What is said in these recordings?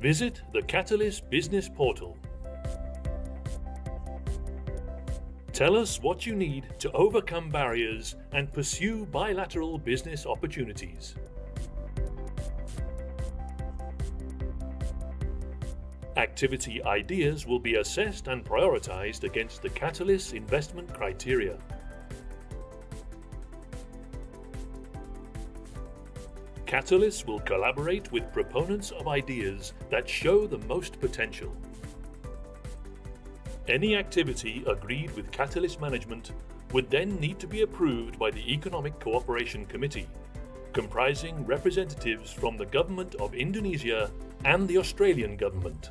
Visit the Katalis Business Portal. Tell us what you need to overcome barriers and pursue bilateral business opportunities. Activity ideas will be assessed and prioritized against the Katalis investment criteria. Katalis will collaborate with proponents of ideas that show the most potential. Any activity agreed with Katalis management would then need to be approved by the Economic Cooperation Committee, comprising representatives from the Government of Indonesia and the Australian Government.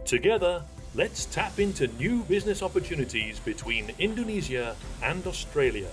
Together, let's tap into new business opportunities between Indonesia and Australia.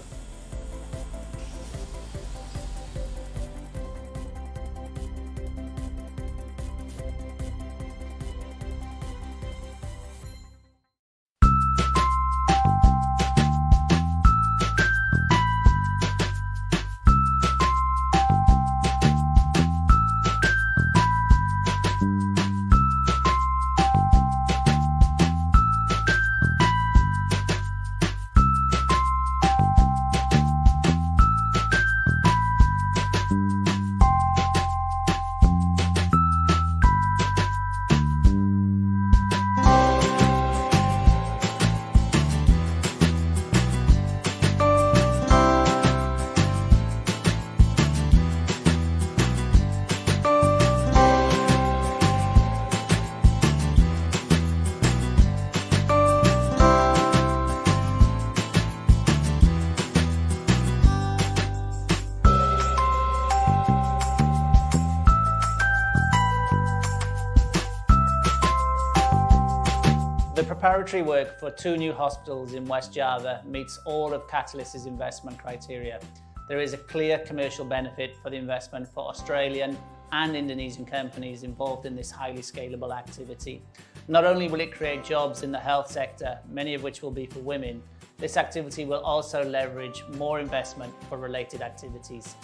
The preparatory work for 2 new hospitals in West Java meets all of Katalis' investment criteria. There is a clear commercial benefit for the investment for Australian and Indonesian companies involved in this highly scalable activity. Not only will it create jobs in the health sector, many of which will be for women, this activity will also leverage more investment for related activities.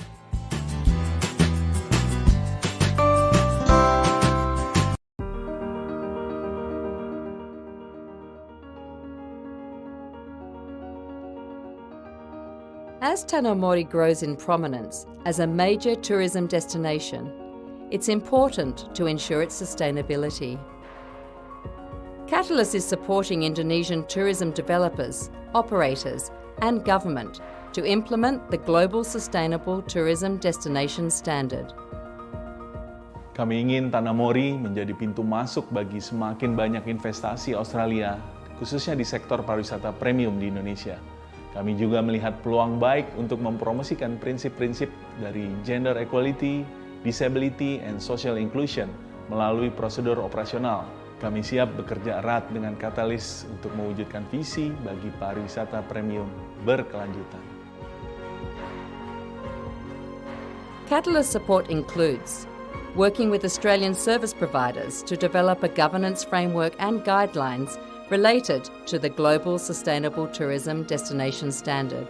As Tanah Mori grows in prominence as a major tourism destination, it's important to ensure its sustainability. Katalis is supporting Indonesian tourism developers, operators, and government to implement the Global Sustainable Tourism Destination Standard. Kami ingin Tanah Mori menjadi pintu masuk bagi semakin banyak investasi Australia, khususnya di sektor pariwisata premium di Indonesia. Kami juga melihat peluang baik untuk mempromosikan prinsip-prinsip dari gender equality, disability, and social inclusion melalui prosedur operasional. Kami siap bekerja erat dengan Katalis untuk mewujudkan visi bagi pariwisata premium berkelanjutan. Katalis support includes working with Australian service providers to develop a governance framework and guidelines related to the Global Sustainable Tourism Destination Standard.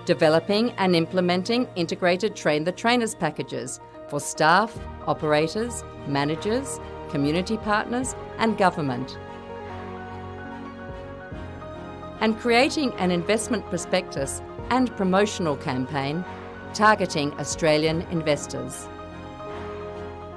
Developing and implementing integrated train-the-trainers packages for staff, operators, managers, community partners and government. And creating an investment prospectus and promotional campaign targeting Australian investors.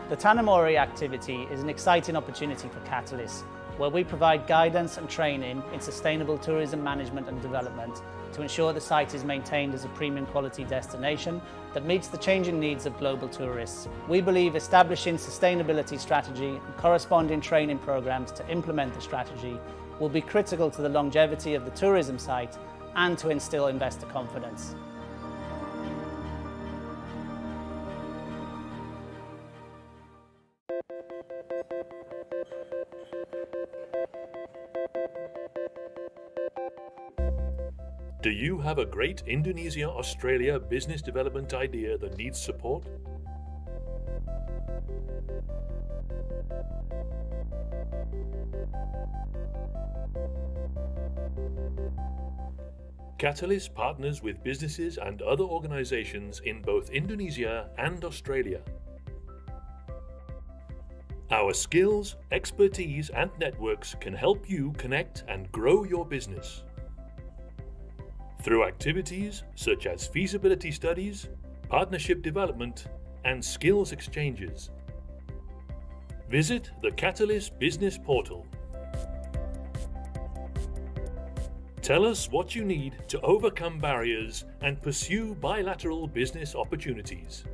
The Tanah Mori activity is an exciting opportunity for Katalis, where we provide guidance and training in sustainable tourism management and development to ensure the site is maintained as a premium quality destination that meets the changing needs of global tourists. We believe establishing sustainability strategy and corresponding training programs to implement the strategy will be critical to the longevity of the tourism site and to instill investor confidence. Do you have a great Indonesia-Australia business development idea that needs support? Katalis partners with businesses and other organizations in both Indonesia and Australia. Our skills, expertise, and networks can help you connect and grow your business. Through activities such as feasibility studies, partnership development, and skills exchanges. Visit the Katalis Business Portal. Tell us what you need to overcome barriers and pursue bilateral business opportunities.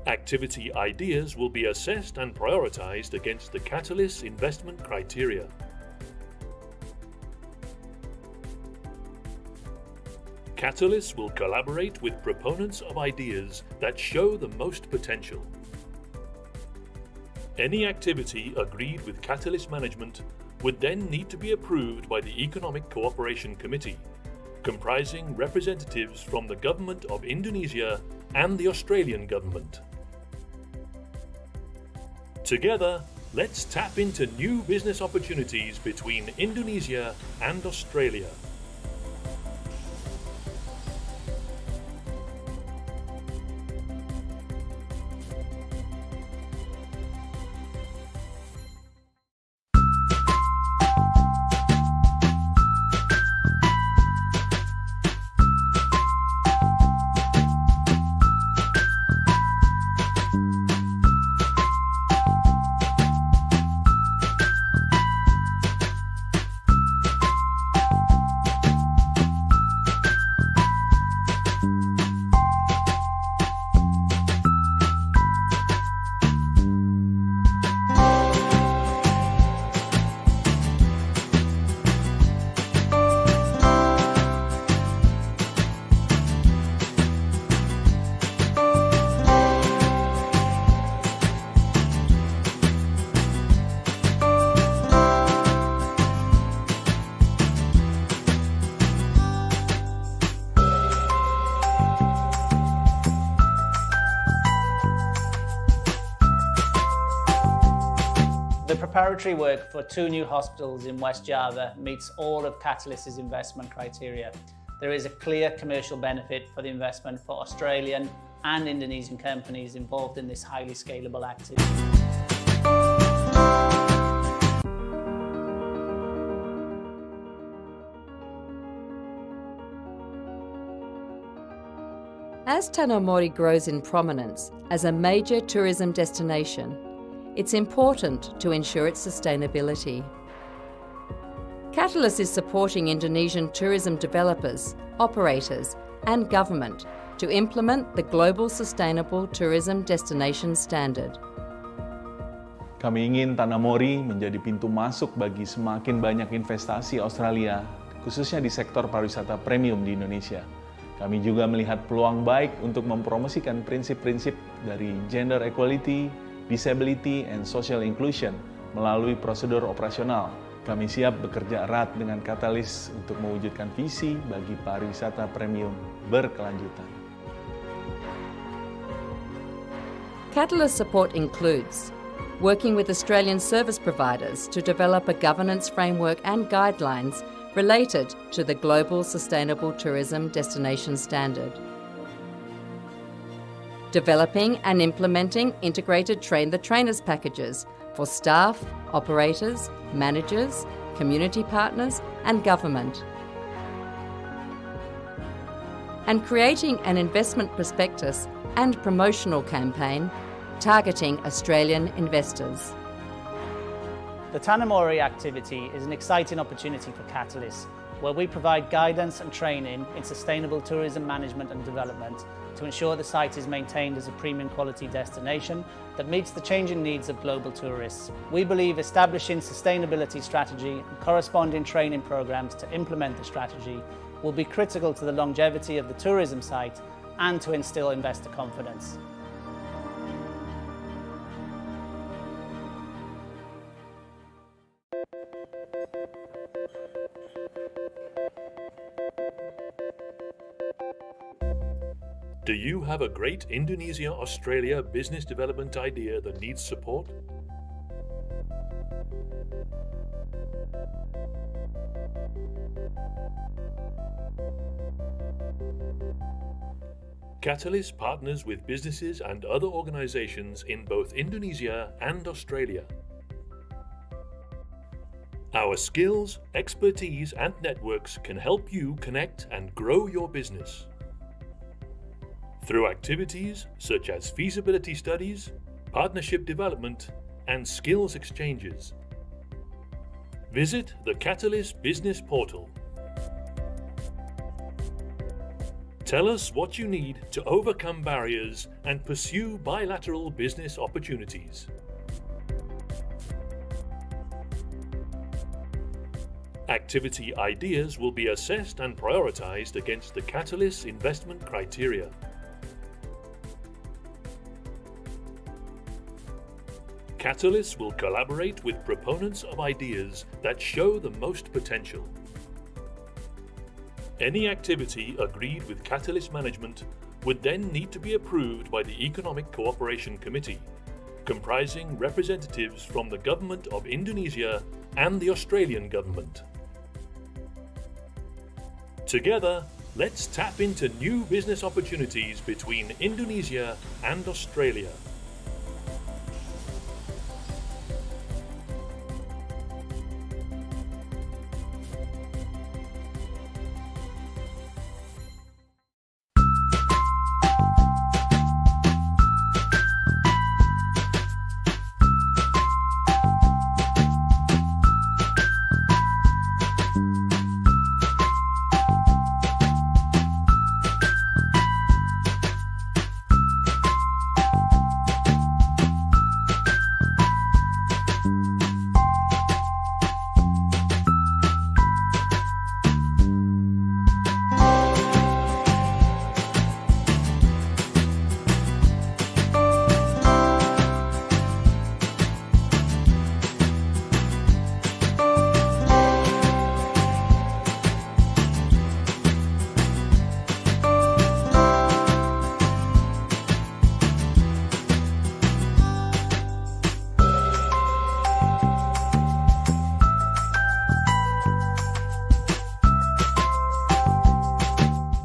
Activity ideas will be assessed and prioritized against the Katalis investment criteria. Katalis will collaborate with proponents of ideas that show the most potential. Any activity agreed with Katalis management would then need to be approved by the Economic Cooperation Committee, comprising representatives from the Government of Indonesia and the Australian Government. Together, let's tap into new business opportunities between Indonesia and Australia. The preparatory work for 2 new hospitals in West Java meets all of Katalis' investment criteria. There is a clear commercial benefit for the investment for Australian and Indonesian companies involved in this highly scalable activity. As Tanah Mori grows in prominence as a major tourism destination, it's important to ensure its sustainability. Katalis is supporting Indonesian tourism developers, operators, and government to implement the Global Sustainable Tourism Destination Standard. Kami ingin Tanah Mori menjadi pintu masuk bagi semakin banyak investasi Australia, khususnya di sektor pariwisata premium di Indonesia. Kami juga melihat peluang baik untuk mempromosikan prinsip-prinsip dari gender equality, disability, and social inclusion melalui prosedur operasional. Kami siap bekerja erat dengan Katalis untuk mewujudkan visi bagi pariwisata premium berkelanjutan. Katalis support includes working with Australian service providers to develop a governance framework and guidelines related to the Global Sustainable Tourism Destination Standard. Developing and implementing integrated train-the-trainers packages for staff, operators, managers, community partners, and government. And creating an investment prospectus and promotional campaign targeting Australian investors. The Tanah Mori activity is an exciting opportunity for Katalis, where we provide guidance and training in sustainable tourism management and development to ensure the site is maintained as a premium quality destination that meets the changing needs of global tourists. We believe establishing sustainability strategy and corresponding training programs to implement the strategy will be critical to the longevity of the tourism site and to instill investor confidence. Do you have a great Indonesia-Australia business development idea that needs support? Katalis partners with businesses and other organizations in both Indonesia and Australia. Our skills, expertise, and networks can help you connect and grow your business. Through activities such as feasibility studies, partnership development, and skills exchanges. Visit the Katalis Business Portal. Tell us what you need to overcome barriers and pursue bilateral business opportunities. Activity ideas will be assessed and prioritized against the Katalis investment criteria. Katalis will collaborate with proponents of ideas that show the most potential. Any activity agreed with Katalis management would then need to be approved by the Economic Cooperation Committee, comprising representatives from the Government of Indonesia and the Australian Government. Together, let's tap into new business opportunities between Indonesia and Australia.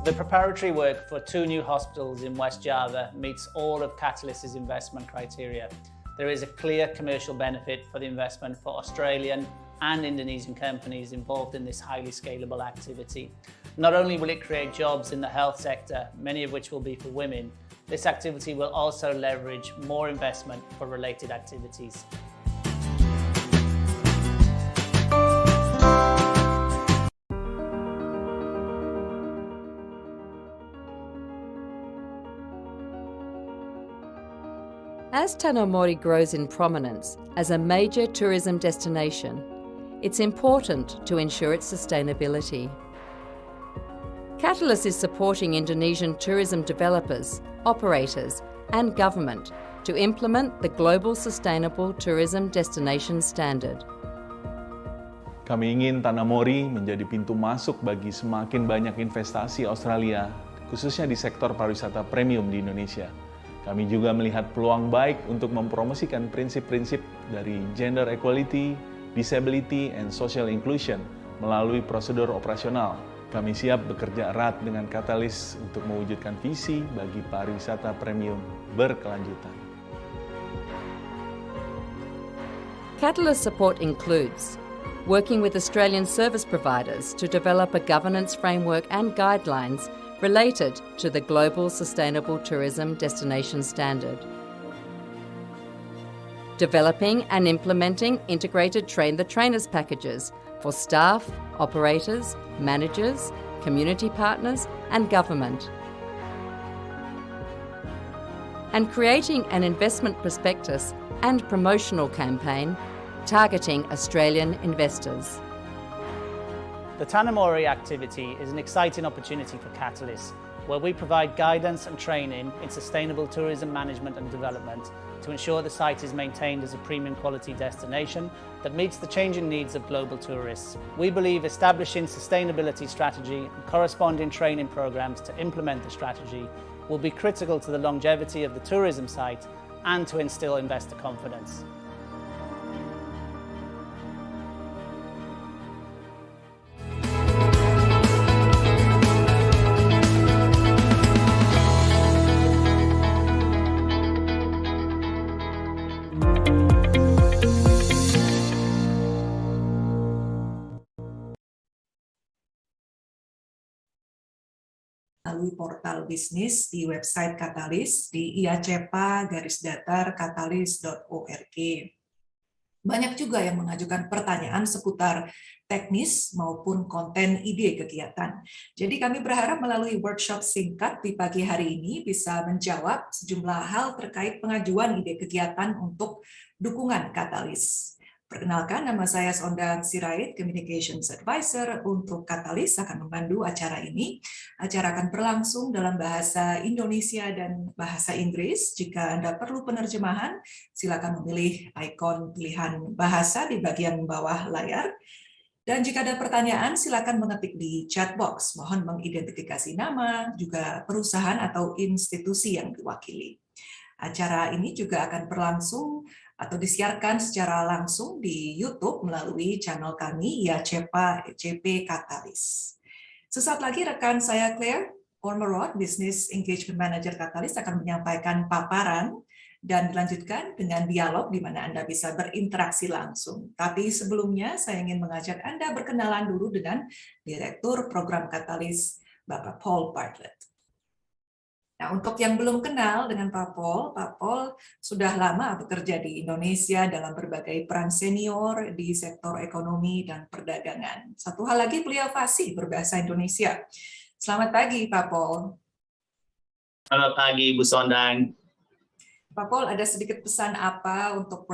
The preparatory work for 2 new hospitals in West Java meets all of Katalis' investment criteria. There is a clear commercial benefit for the investment for Australian and Indonesian companies involved in this highly scalable activity. Not only will it create jobs in the health sector, many of which will be for women, this activity will also leverage more investment for related activities. As Tanah Mori grows in prominence as a major tourism destination, it's important to ensure its sustainability. Katalis is supporting Indonesian tourism developers, operators, and government to implement the Global Sustainable Tourism Destination Standard. Kami ingin Tanah Mori menjadi pintu masuk bagi semakin banyak investasi Australia, khususnya di sektor pariwisata premium di Indonesia. Kami juga melihat peluang baik untuk mempromosikan prinsip-prinsip dari gender equality, disability, and social inclusion melalui prosedur operasional. Kami siap bekerja erat dengan Katalis untuk mewujudkan visi bagi pariwisata premium berkelanjutan. Katalis support includes working with Australian service providers to develop a governance framework and guidelines related to the Global Sustainable Tourism Destination Standard. Developing and implementing integrated train-the-trainers packages for staff, operators, managers, community partners, and government. And creating an investment prospectus and promotional campaign targeting Australian investors. The Tanah Mori activity is an exciting opportunity for Katalis, where we provide guidance and training in sustainable tourism management and development to ensure the site is maintained as a premium quality destination that meets the changing needs of global tourists. We believe establishing sustainability strategy and corresponding training programs to implement the strategy will be critical to the longevity of the tourism site and to instill investor confidence. melalui portal bisnis di website Katalis di IA-CEPA-katalis.org. Banyak juga yang mengajukan pertanyaan seputar teknis maupun konten ide kegiatan. Jadi kami berharap melalui workshop singkat di pagi hari ini bisa menjawab sejumlah hal terkait pengajuan ide kegiatan untuk dukungan Katalis. Perkenalkan, nama saya Sonda Sirait, Communications Advisor untuk Katalis, akan memandu acara ini. Acara akan berlangsung dalam bahasa Indonesia dan bahasa Inggris. Jika Anda perlu penerjemahan, silakan memilih ikon pilihan bahasa di bagian bawah layar. Dan jika ada pertanyaan, silakan mengetik di chat box. Mohon mengidentifikasi nama, juga perusahaan atau institusi yang diwakili. Acara ini juga akan berlangsung atau disiarkan secara langsung di YouTube melalui channel kami IA-CEPA Katalis. Sesaat lagi rekan saya Claire Ormerod, Business Engagement Manager Katalis, akan menyampaikan paparan dan dilanjutkan dengan dialog di mana Anda bisa berinteraksi langsung. Tapi sebelumnya saya ingin mengajak Anda berkenalan dulu dengan Direktur Program Katalis, Bapak Paul Bartlett. Nah, untuk yang belum kenal dengan Pak Paul sudah lama bekerja di Indonesia dalam berbagai peran senior di sektor ekonomi dan perdagangan. Satu hal lagi, beliau fasih berbahasa Indonesia. Selamat pagi, Pak Paul. Selamat pagi, Bu Sondang. Pak Paul, ada sedikit pesan apa untuk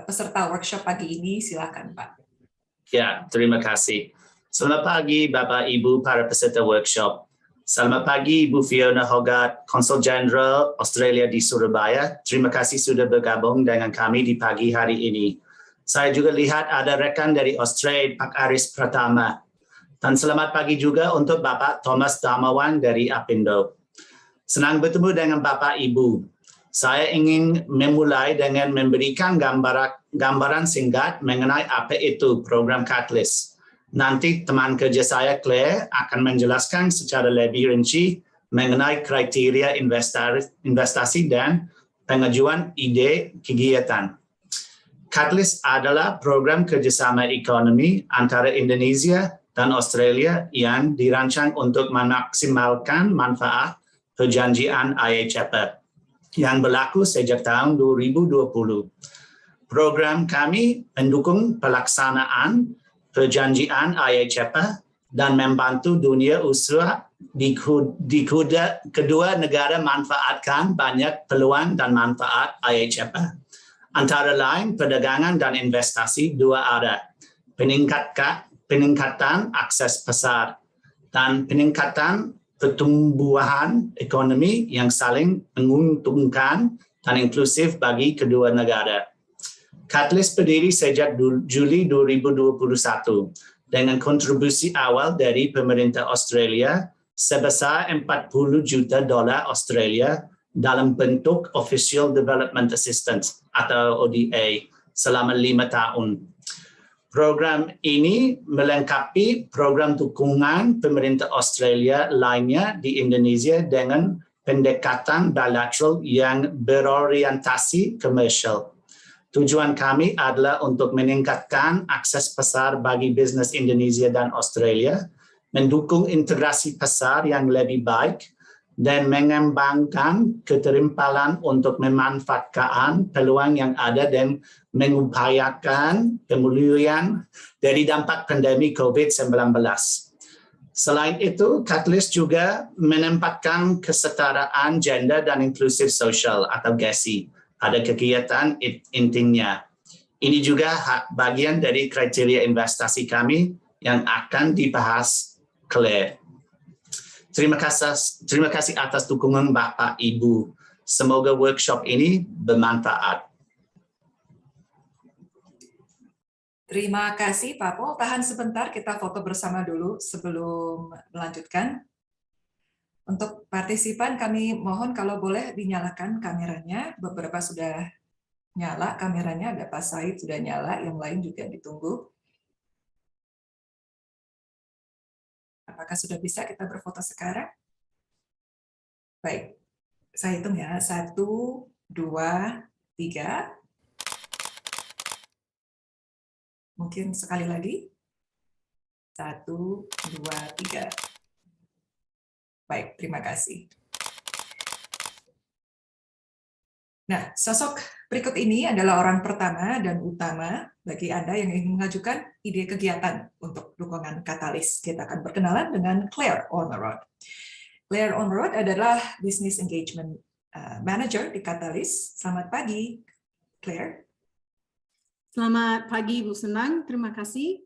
peserta workshop pagi ini? Silakan, Pak. Ya, terima kasih. Selamat pagi, Bapak, Ibu, para peserta workshop. Selamat pagi, Bu Fiona Hogarth, Konsul Jenderal Australia di Surabaya. Terima kasih sudah bergabung dengan kami di pagi hari ini. Saya juga lihat ada rekan dari Australia, Pak Aris Pratama. Dan selamat pagi juga untuk Bapak Thomas Darmawan dari Apindo. Senang bertemu dengan Bapak Ibu. Saya ingin memulai dengan memberikan gambaran singkat mengenai apa itu program Katalis. Nanti teman kerja saya, Claire, akan menjelaskan secara lebih rinci mengenai kriteria investasi dan pengajuan ide kegiatan. Katalis adalah program kerjasama ekonomi antara Indonesia dan Australia yang dirancang untuk memaksimalkan manfaat perjanjian IA-CEPA yang berlaku sejak tahun 2020. Program kami mendukung pelaksanaan perjanjian IA-CEPA dan membantu dunia usaha di kedua negara manfaatkan banyak peluang dan manfaat IA-CEPA. Antara lain perdagangan dan investasi dua arah, peningkatan akses pasar, dan peningkatan pertumbuhan ekonomi yang saling menguntungkan dan inklusif bagi kedua negara. Katalis berdiri sejak Juli 2021 dengan kontribusi awal dari pemerintah Australia sebesar $40 juta Australia dalam bentuk Official Development Assistance atau ODA selama 5 tahun. Program ini melengkapi program dukungan pemerintah Australia lainnya di Indonesia dengan pendekatan bilateral yang berorientasi komersial. Tujuan kami adalah untuk meningkatkan akses pasar bagi bisnis Indonesia dan Australia, mendukung integrasi pasar yang lebih baik, dan mengembangkan keterimbangan untuk memanfaatkan peluang yang ada dan mengupayakan pemulihan dari dampak pandemi COVID-19. Selain itu, Katalis juga menempatkan kesetaraan gender dan inklusif sosial atau GESI pada kegiatan intinya. Ini juga bagian dari kriteria investasi kami yang akan dibahas Claire. Terima kasih atas dukungan Bapak Ibu. Semoga workshop ini bermanfaat. Terima kasih Pak Paul. Tahan sebentar, kita foto bersama dulu sebelum melanjutkan. Untuk partisipan kami mohon kalau boleh dinyalakan kameranya. Beberapa sudah nyala kameranya, ada Pak Said sudah nyala, yang lain juga ditunggu. Apakah sudah bisa kita berfoto sekarang? Baik, saya hitung ya. 1, 2, 3. Mungkin sekali lagi. 1, 2, 3. Baik, terima kasih. Nah, sosok berikut ini adalah orang pertama dan utama bagi Anda yang ingin mengajukan ide kegiatan untuk dukungan Katalis. Kita akan berkenalan dengan Claire Ormerod. Claire Ormerod adalah Business Engagement Manager di Katalis. Selamat pagi, Claire. Selamat pagi, Bu Senang. Terima kasih.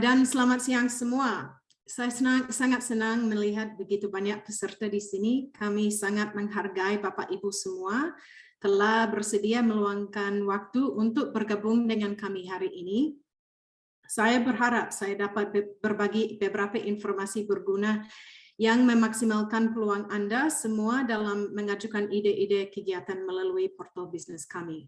Dan selamat siang semua. Saya sangat senang melihat begitu banyak peserta di sini. Kami sangat menghargai Bapak Ibu semua telah bersedia meluangkan waktu untuk bergabung dengan kami hari ini. Saya berharap saya dapat berbagi beberapa informasi berguna yang memaksimalkan peluang Anda semua dalam mengajukan ide-ide kegiatan melalui portal bisnis kami.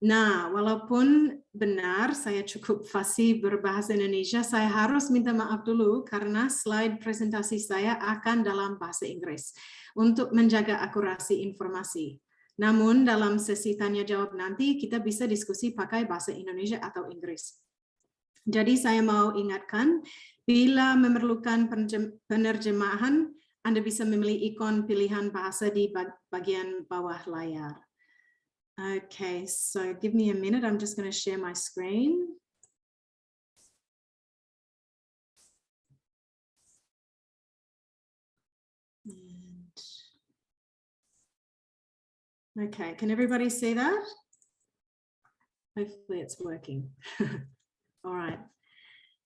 Nah, walaupun benar saya cukup fasih berbahasa Indonesia, saya harus minta maaf dulu karena slide presentasi saya akan dalam bahasa Inggris untuk menjaga akurasi informasi. Namun dalam sesi tanya jawab nanti kita bisa diskusi pakai bahasa Indonesia atau Inggris. Jadi saya mau ingatkan, bila memerlukan penerjemahan, Anda bisa memilih ikon pilihan bahasa di bagian bawah layar. Okay, so give me a minute. I'm just going to share my screen. Okay, can everybody see that? Hopefully it's working. All right.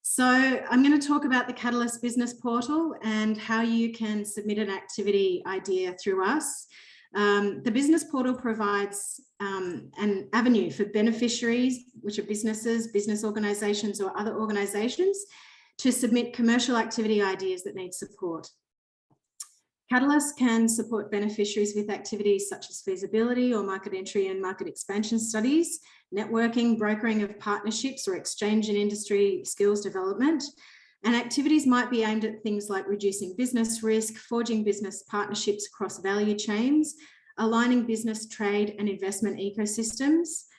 So I'm going to talk about the Katalis Business Portal and how you can submit an activity idea through us. The Business Portal provides an avenue for beneficiaries, which are businesses, business organizations, or other organizations, to submit commercial activity ideas that need support. Katalis can support beneficiaries with activities such as feasibility or market entry and market expansion studies, networking, brokering of partnerships, or exchange and industry skills development. And activities might be aimed at things like reducing business risk, forging business partnerships across value chains, aligning business, trade, and investment ecosystems.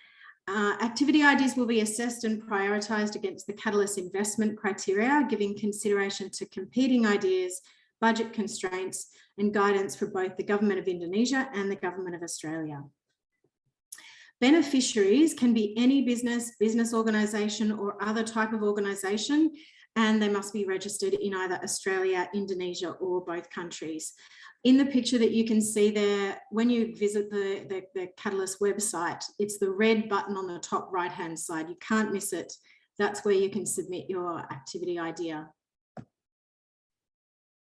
Activity ideas will be assessed and prioritized against the Katalis investment criteria, giving consideration to competing ideas, budget constraints, and guidance for both the Government of Indonesia and the Government of Australia. Beneficiaries can be any business, business organisation, or other type of organisation, and they must be registered in either Australia, Indonesia, or both countries. In the picture that you can see there, when you visit the Katalis website, it's the red button on the top right-hand side. You can't miss it. That's where you can submit your activity idea.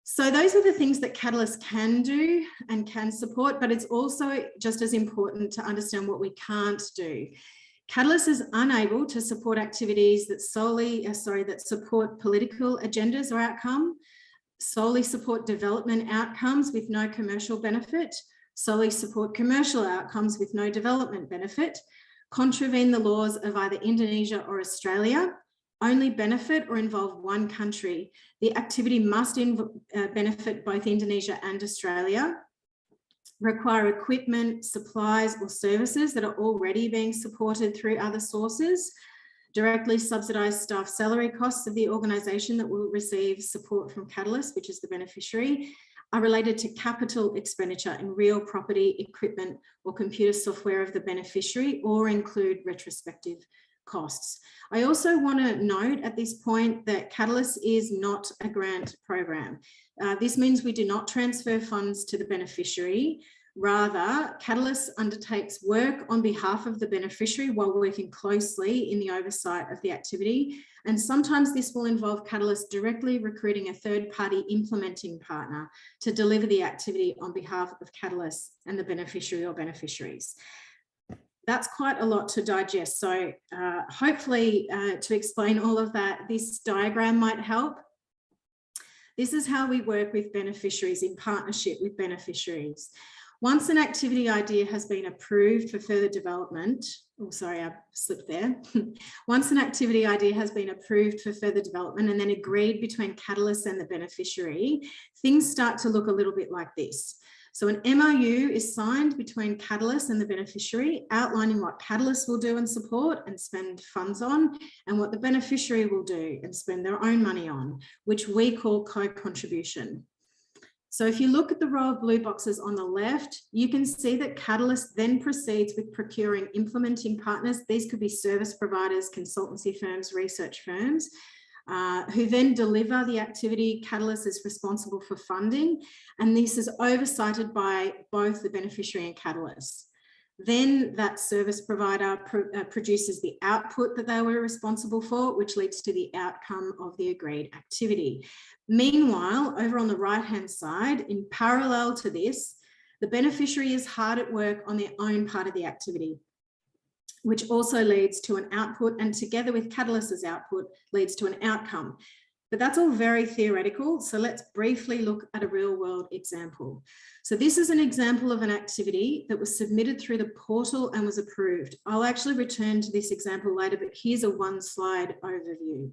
So those are the things that Katalis can do and can support, but it's also just as important to understand what we can't do. Katalis is unable to support activities that support political agendas or outcome, solely support development outcomes with no commercial benefit, solely support commercial outcomes with no development benefit, contravene the laws of either Indonesia or Australia, only benefit or involve one country. The activity must benefit both Indonesia and Australia, require equipment, supplies, or services that are already being supported through other sources, directly subsidise staff salary costs of the organisation that will receive support from Katalis, which is the beneficiary, are related to capital expenditure in real property, equipment, or computer software of the beneficiary, or include retrospective costs. I also want to note at this point that Katalis is not a grant program. This means we do not transfer funds to the beneficiary. Rather, Katalis undertakes work on behalf of the beneficiary while working closely in the oversight of the activity. And sometimes this will involve Katalis directly recruiting a third-party implementing partner to deliver the activity on behalf of Katalis and the beneficiary or beneficiaries. That's quite a lot to digest. So hopefully to explain all of that, this diagram might help. This is how we work with beneficiaries in partnership with beneficiaries. Once an activity idea has been approved for further development, I slipped there. Once an activity idea has been approved for further development and then agreed between Katalis and the beneficiary, things start to look a little bit like this. So an MOU is signed between Katalis and the beneficiary, outlining what Katalis will do and support and spend funds on, and what the beneficiary will do and spend their own money on, which we call co-contribution. So if you look at the row of blue boxes on the left, you can see that Katalis then proceeds with procuring implementing partners. These could be service providers, consultancy firms, research firms, who then deliver the activity. Katalis is responsible for funding, and this is oversighted by both the beneficiary and Katalis. Then that service provider produces the output that they were responsible for, which leads to the outcome of the agreed activity. Meanwhile, over on the right-hand side, in parallel to this, the beneficiary is hard at work on their own part of the activity, which also leads to an output, and together with Katalis's output leads to an outcome. But that's all very theoretical, so let's briefly look at a real-world example. So this is an example of an activity that was submitted through the portal and was approved. I'll actually return to this example later, but here's a one-slide overview.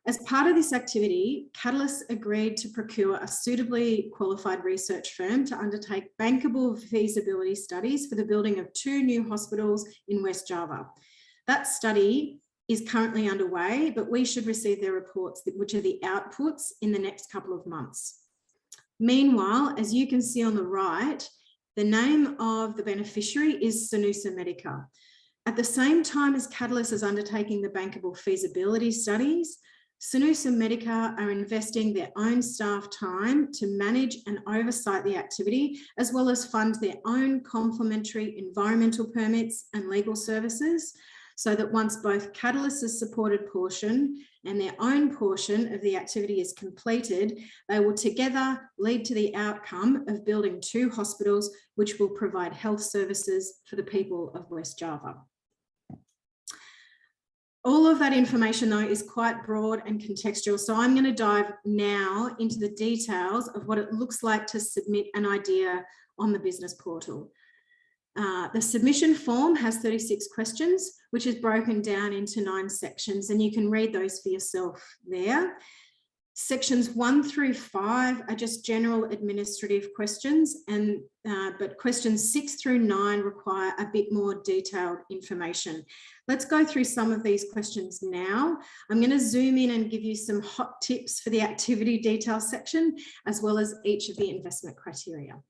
As part of this activity, Katalis agreed to procure a suitably qualified research firm to undertake bankable feasibility studies for the building of 2 new hospitals in West Java. That study is currently underway, but we should receive their reports, which are the outputs, in the next couple of months. Meanwhile, as you can see on the right, the name of the beneficiary is Sanusa Medica. At the same time as Katalis is undertaking the bankable feasibility studies, Sanusa Medica are investing their own staff time to manage and oversight the activity, as well as fund their own complementary environmental permits and legal services, so that once both Katalis' supported portion and their own portion of the activity is completed, they will together lead to the outcome of building 2 hospitals, which will provide health services for the people of West Java. All of that information, though, is quite broad and contextual, so I'm going to dive now into the details of what it looks like to submit an idea on the business portal. The submission form has 36 questions, which is broken down into 9 sections, and you can read those for yourself there. Sections 1 through 5 are just general administrative questions, and but questions 6 through 9 require a bit more detailed information. Let's go through some of these questions now. I'm going to zoom in and give you some hot tips for the activity detail section, as well as each of the investment criteria.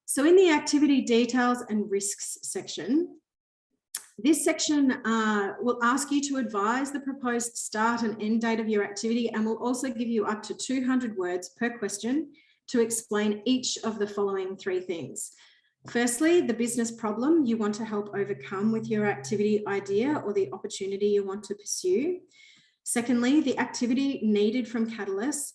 So in the activity details and risks section, this section will ask you to advise the proposed start and end date of your activity, and will also give you up to 200 words per question to explain each of the following 3 things. Firstly, the business problem you want to help overcome with your activity idea or the opportunity you want to pursue. Secondly, the activity needed from Katalis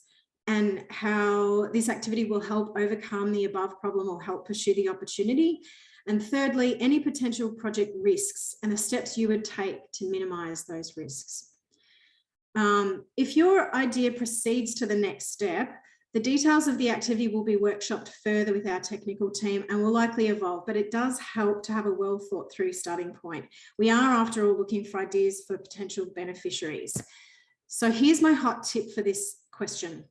and how this activity will help overcome the above problem or help pursue the opportunity. And thirdly, any potential project risks and the steps you would take to minimize those risks. If your idea proceeds to the next step, the details of the activity will be workshopped further with our technical team and will likely evolve, but it does help to have a well thought through starting point. We are, after all, looking for ideas for potential beneficiaries. So here's my hot tip for this question.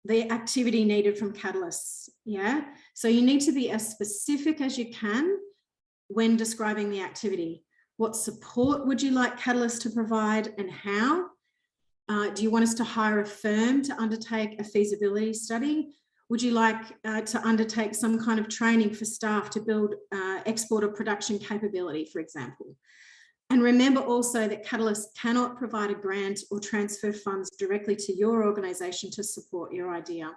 The activity needed from Katalis, yeah? So you need to be as specific as you can when describing the activity. What support would you like Katalis to provide and how? Do you want us to hire a firm to undertake a feasibility study? Would you like to undertake some kind of training for staff to build export or production capability, for example? And remember also that Katalis cannot provide a grant or transfer funds directly to your organisation to support your idea.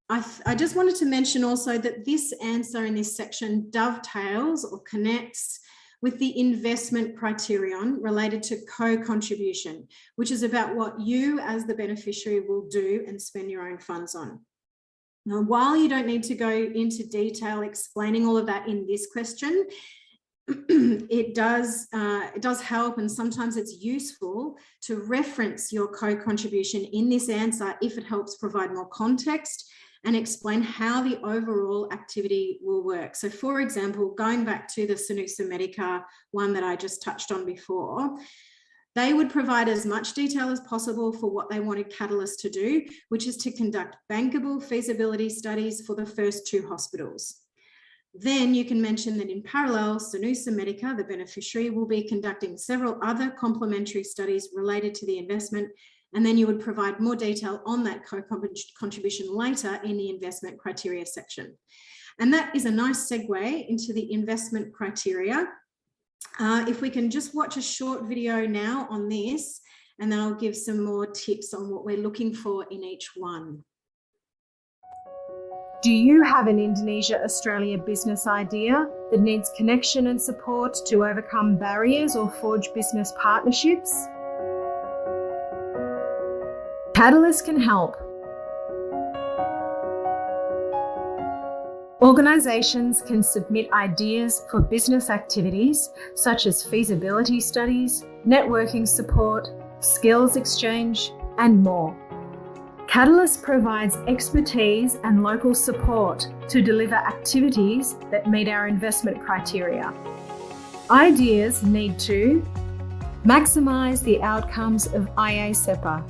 I just wanted to mention also that this answer in this section dovetails or connects with the investment criterion related to co-contribution, which is about what you as the beneficiary will do and spend your own funds on. Now, while you don't need to go into detail explaining all of that in this question, it does help, and sometimes it's useful to reference your co-contribution in this answer if it helps provide more context and explain how the overall activity will work. So for example, going back to the Sanusa Medica one that I just touched on before, they would provide as much detail as possible for what they wanted Katalis to do, which is to conduct bankable feasibility studies for the first 2 hospitals. Then you can mention that in parallel, Sanusa Medica, the beneficiary, will be conducting several other complementary studies related to the investment And then you would provide more detail on that co-contribution later in the investment criteria section. And that is a nice segue into the investment criteria. If we can just watch a short video now on this, and then I'll give some more tips on what we're looking for in each one. Do you have an Indonesia-Australia business idea that needs connection and support to overcome barriers or forge business partnerships? Katalis can help. Organisations can submit ideas for business activities such as feasibility studies, networking support, skills exchange, and more. Katalis provides expertise and local support to deliver activities that meet our investment criteria. Ideas need to maximise the outcomes of IA-CEPA.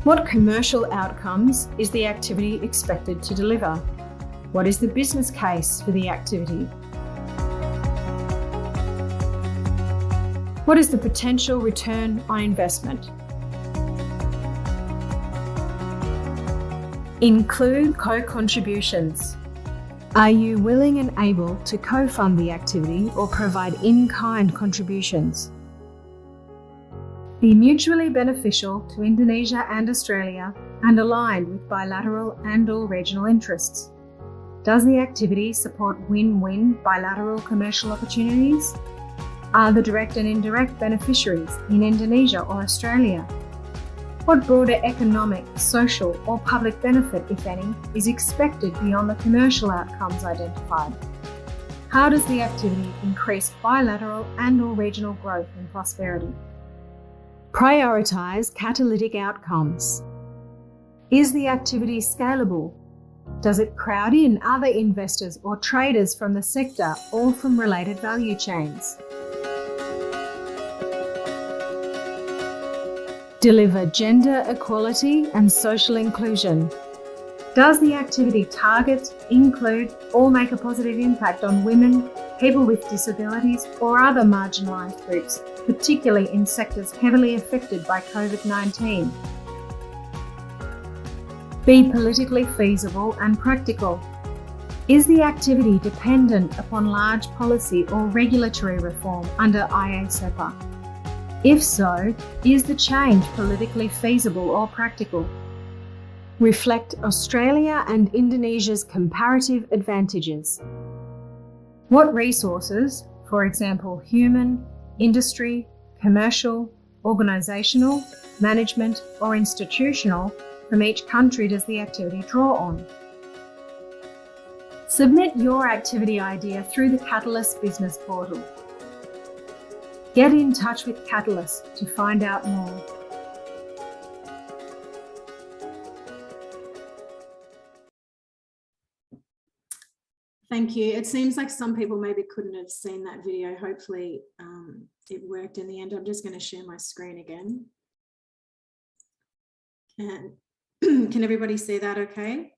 What commercial outcomes is the activity expected to deliver? What is the business case for the activity? What is the potential return on investment? Include co-contributions. Are you willing and able to co-fund the activity or provide in-kind contributions? Be mutually beneficial to Indonesia and Australia and aligned with bilateral and/or regional interests. Does the activity support win-win bilateral commercial opportunities? Are the direct and indirect beneficiaries in Indonesia or Australia? What broader economic, social, or public benefit, if any, is expected beyond the commercial outcomes identified? How does the activity increase bilateral and/or regional growth and prosperity? Prioritise catalytic outcomes. Is the activity scalable? Does it crowd in other investors or traders from the sector or from related value chains? Deliver gender equality and social inclusion. Does the activity target, include, or make a positive impact on women, people with disabilities, or other marginalised groups, particularly in sectors heavily affected by COVID-19? Be politically feasible and practical. Is the activity dependent upon large policy or regulatory reform under IA-CEPA? If so, is the change politically feasible or practical? Reflect Australia and Indonesia's comparative advantages. What resources, for example, human, industry, commercial, organisational, management, or institutional, from each country does the activity draw on? Submit your activity idea through the Katalis business portal. Get in touch with Katalis to find out more. Thank you. It seems like some people maybe couldn't have seen that video. Hopefully it worked in the end. I'm just going to share my screen again. Can everybody see that okay?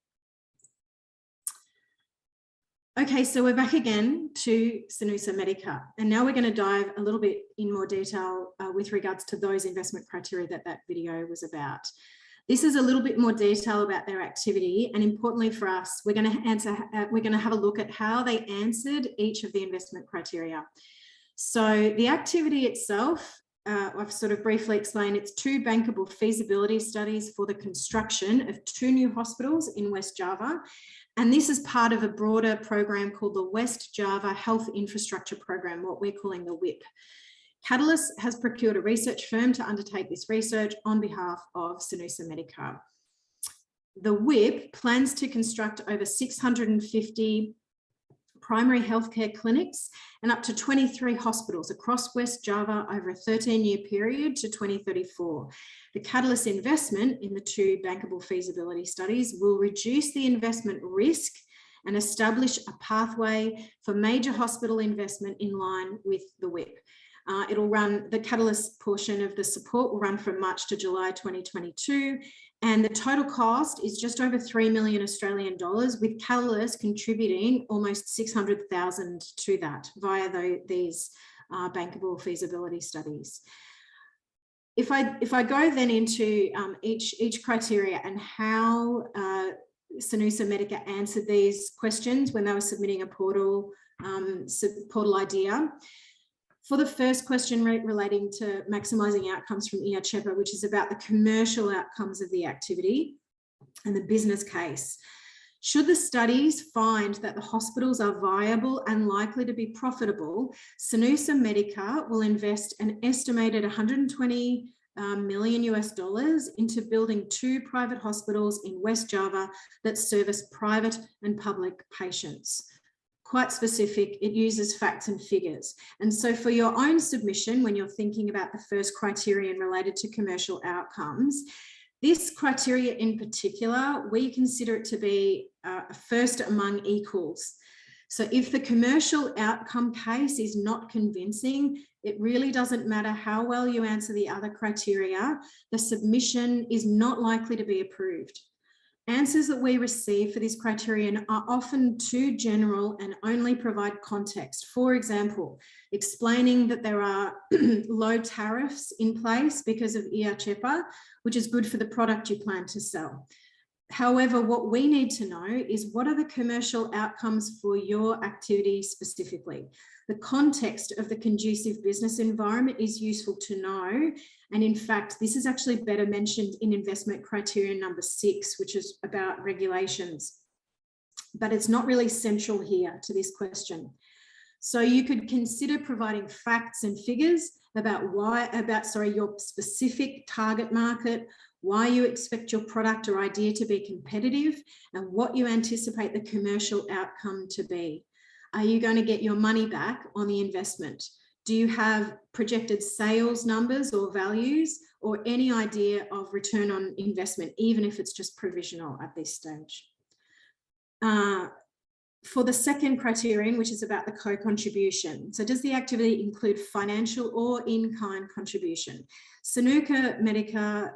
Okay, so we're back again to Sinusa Medica, and now we're going to dive a little bit in more detail with regards to those investment criteria that video was about. This is a little bit more detail about their activity, and importantly for us, we're going to have a look at how they answered each of the investment criteria. So the activity itself, I've sort of briefly explained, it's 2 bankable feasibility studies for the construction of 2 new hospitals in West Java. And this is part of a broader program called the West Java Health Infrastructure Program, what we're calling the WIP. Katalis has procured a research firm to undertake this research on behalf of Sinusa Medica. The WIP plans to construct over 650 primary healthcare clinics and up to 23 hospitals across West Java over a 13-year period to 2034. The Katalis investment in the 2 bankable feasibility studies will reduce the investment risk and establish a pathway for major hospital investment in line with the WIP. It'll run, the Katalis portion of the support will run from March to July 2022, and the total cost is just over 3 million Australian dollars, with Katalis contributing almost 600,000 to that via these bankable feasibility studies. If I go then into each criteria and how Sanusa Medica answered these questions when they were submitting a portal idea. For the first question relating to maximising outcomes from IA-CEPA, which is about the commercial outcomes of the activity and the business case. Should the studies find that the hospitals are viable and likely to be profitable, Sanusa Medica will invest an estimated $120 million into building 2 private hospitals in West Java that service private and public patients. Quite specific, it uses facts and figures. And so for your own submission, when you're thinking about the first criterion related to commercial outcomes, this criteria in particular, we consider it to be first among equals. So if the commercial outcome case is not convincing, it really doesn't matter how well you answer the other criteria, the submission is not likely to be approved. Answers that we receive for this criterion are often too general and only provide context. For example, explaining that there are low tariffs in place because of IA-CEPA, which is good for the product you plan to sell. However, what we need to know is what are the commercial outcomes for your activity specifically. The context of the conducive business environment is useful to know. And in fact, this is actually better mentioned in investment criterion number 6, which is about regulations. But it's not really central here to this question. So you could consider providing facts and figures about your specific target market, why you expect your product or idea to be competitive, and what you anticipate the commercial outcome to be. Are you going to get your money back on the investment? Do you have projected sales numbers or values, or any idea of return on investment, even if it's just provisional at this stage? For the second criterion, which is about the co-contribution. So does the activity include financial or in-kind contribution? Sanusa Medica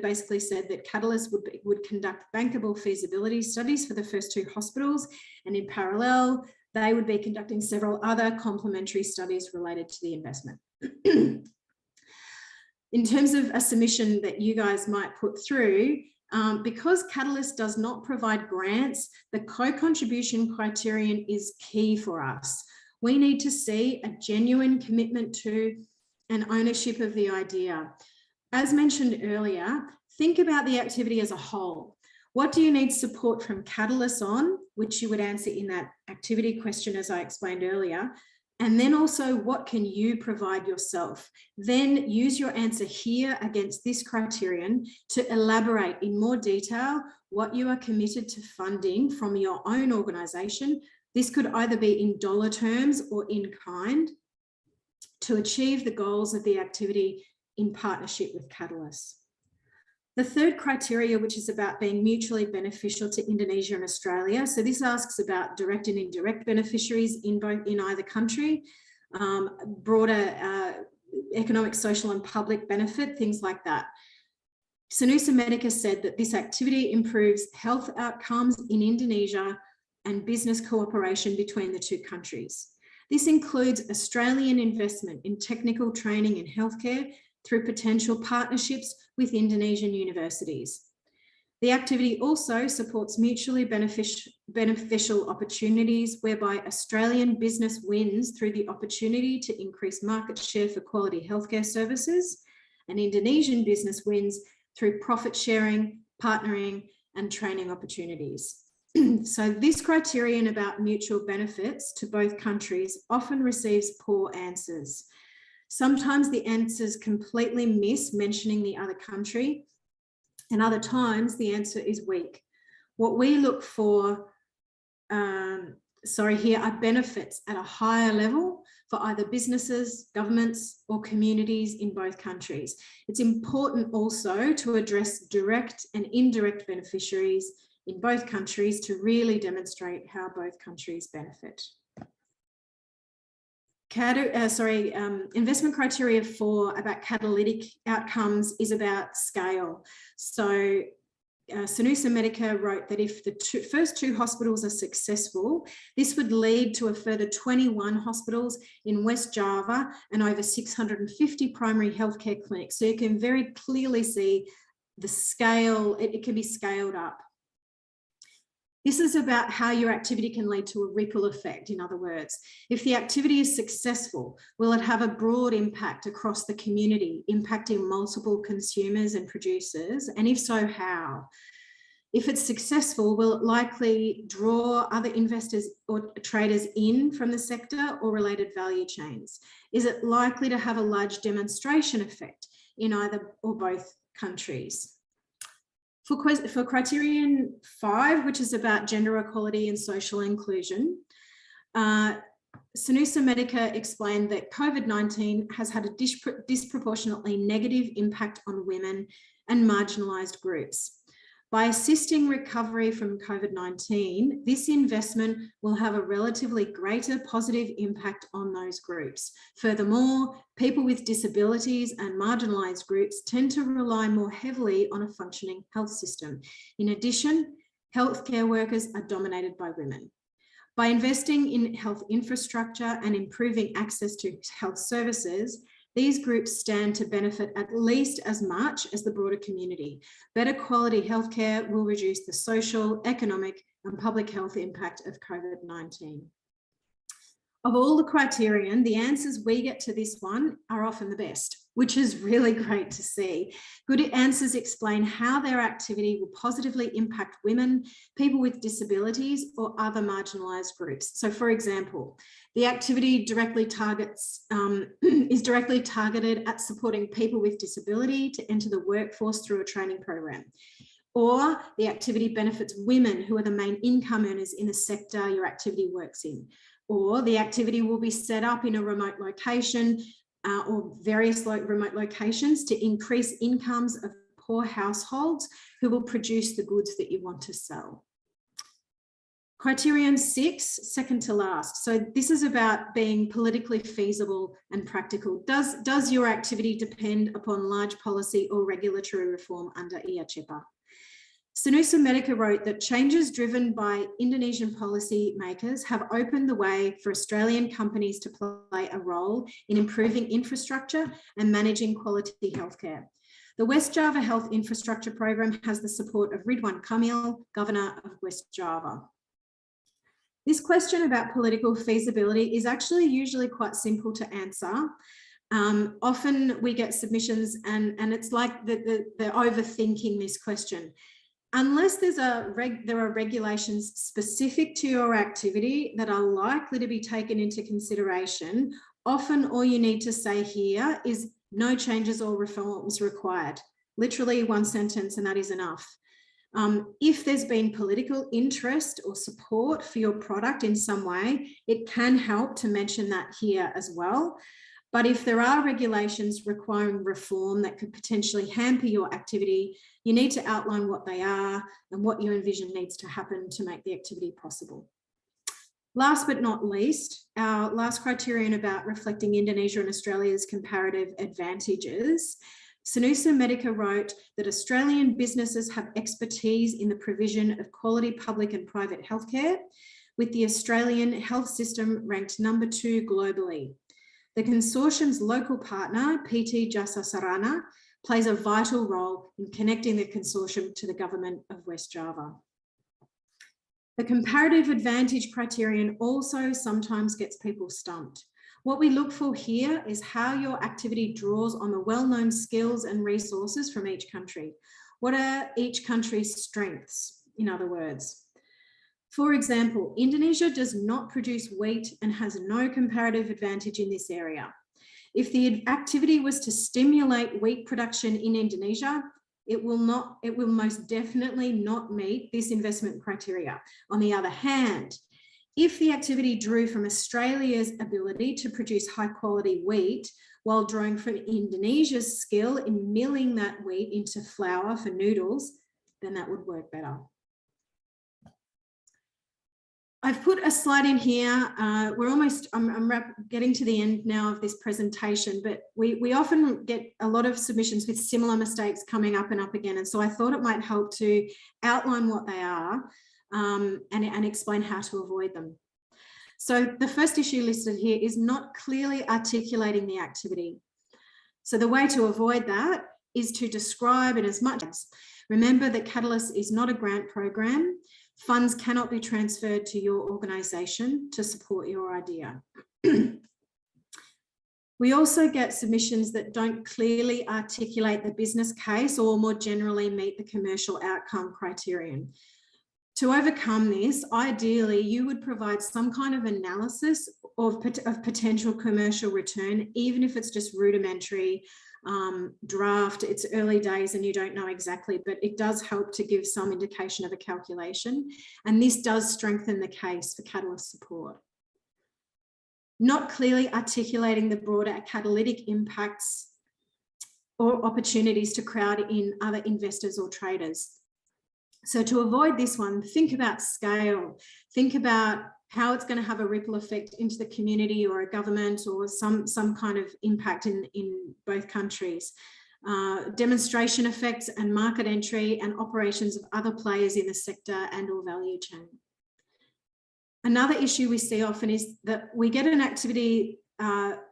basically said that Katalis would conduct bankable feasibility studies for the first 2 hospitals, and in parallel, they would be conducting several other complementary studies related to the investment. In terms of a submission that you guys might put through, because Katalis does not provide grants, the co-contribution criterion is key for us. We need to see a genuine commitment to and ownership of the idea. As mentioned earlier, think about the activity as a whole. What do you need support from Katalis on, which you would answer in that activity question, as I explained earlier, and then also what can you provide yourself? Then use your answer here against this criterion to elaborate in more detail what you are committed to funding from your own organisation. This could either be in dollar terms or in kind to achieve the goals of the activity in partnership with Katalis. The third criteria, which is about being mutually beneficial to Indonesia and Australia. So this asks about direct and indirect beneficiaries in either country, broader economic, social and public benefit, things like that. Sanusa Medica said that this activity improves health outcomes in Indonesia and business cooperation between the 2 countries. This includes Australian investment in technical training and healthcare through potential partnerships with Indonesian universities. The activity also supports mutually beneficial opportunities whereby Australian business wins through the opportunity to increase market share for quality healthcare services, and Indonesian business wins through profit sharing, partnering, and training opportunities. So this criterion about mutual benefits to both countries often receives poor answers. Sometimes the answers completely miss mentioning the other country, and other times the answer is weak. What we look for here are benefits at a higher level for either businesses, governments, or communities in both countries. It's important also to address direct and indirect beneficiaries in both countries to really demonstrate how both countries benefit. Investment criteria 4 about catalytic outcomes is about scale. So Sanusi Medica wrote that if the first two hospitals are successful, this would lead to a further 21 hospitals in West Java and over 650 primary healthcare clinics. So you can very clearly see the scale, it can be scaled up. This is about how your activity can lead to a ripple effect. In other words, if the activity is successful, will it have a broad impact across the community, impacting multiple consumers and producers? And if so, how? If it's successful, will it likely draw other investors or traders in from the sector or related value chains? Is it likely to have a large demonstration effect in either or both countries? For criterion 5, which is about gender equality and social inclusion, Sanusi Medica explained that COVID-19 has had a disproportionately negative impact on women and marginalised groups. By assisting recovery from COVID-19, this investment will have a relatively greater positive impact on those groups. Furthermore, people with disabilities and marginalised groups tend to rely more heavily on a functioning health system. In addition, healthcare workers are dominated by women. By investing in health infrastructure and improving access to health services, these groups stand to benefit at least as much as the broader community. Better quality healthcare will reduce the social, economic, and public health impact of COVID-19. Of all the criterion, the answers we get to this one are often the best, which is really great to see. Good answers explain how their activity will positively impact women, people with disabilities, or other marginalised groups. So, for example, the activity directly targets is directly targeted at supporting people with disability to enter the workforce through a training program. Or the activity benefits women who are the main income earners in the sector your activity works in. Or the activity will be set up in a remote location or various remote locations to increase incomes of poor households who will produce the goods that you want to sell. Criterion 6, second to last. So this is about being politically feasible and practical. Does your activity depend upon large policy or regulatory reform under IA-CEPA? Sanusi Medica wrote that changes driven by Indonesian policy makers have opened the way for Australian companies to play a role in improving infrastructure and managing quality healthcare. The West Java Health Infrastructure Program has the support of Ridwan Kamil, Governor of West Java. This question about political feasibility is actually usually quite simple to answer. Often we get submissions and it's like they're overthinking this question. Unless there are regulations specific to your activity that are likely to be taken into consideration, often all you need to say here is no changes or reforms required. Literally one sentence and that is enough. If there's been political interest or support for your product in some way, it can help to mention that here as well. But if there are regulations requiring reform that could potentially hamper your activity, you need to outline what they are and what you envision needs to happen to make the activity possible. Last but not least, our last criterion about reflecting Indonesia and Australia's comparative advantages. Sanusi Medica wrote that Australian businesses have expertise in the provision of quality public and private healthcare, with the Australian health system ranked number 2 globally. The consortium's local partner, PT Jasa Sarana, plays a vital role in connecting the consortium to the government of West Java. The comparative advantage criterion also sometimes gets people stumped. What we look for here is how your activity draws on the well-known skills and resources from each country. What are each country's strengths, in other words? For example, Indonesia does not produce wheat and has no comparative advantage in this area. If the activity was to stimulate wheat production in Indonesia, it will most definitely not meet this investment criteria. On the other hand, if the activity drew from Australia's ability to produce high quality wheat while drawing from Indonesia's skill in milling that wheat into flour for noodles, then that would work better. I've put a slide in here. We're almost, I'm getting to the end now of this presentation, but we often get a lot of submissions with similar mistakes coming up and up again. And so I thought it might help to outline what they are and explain how to avoid them. So the first issue listed here is not clearly articulating the activity. So the way to avoid that is to describe it as much as. Remember that Katalis is not a grant program. Funds cannot be transferred to your organisation to support your idea. We also get submissions that don't clearly articulate the business case or more generally meet the commercial outcome criterion. To overcome this, ideally, you would provide some kind of analysis of potential commercial return, even if it's just rudimentary draft. It's early days and you don't know exactly, but it does help to give some indication of a calculation. And this does strengthen the case for Katalis support. Not clearly articulating the broader catalytic impacts or opportunities to crowd in other investors or traders. So to avoid this one, think about scale, think about how it's going to have a ripple effect into the community or a government or some kind of impact in both countries. Demonstration effects and market entry and operations of other players in the sector and or value chain. Another issue we see often is that we get an activity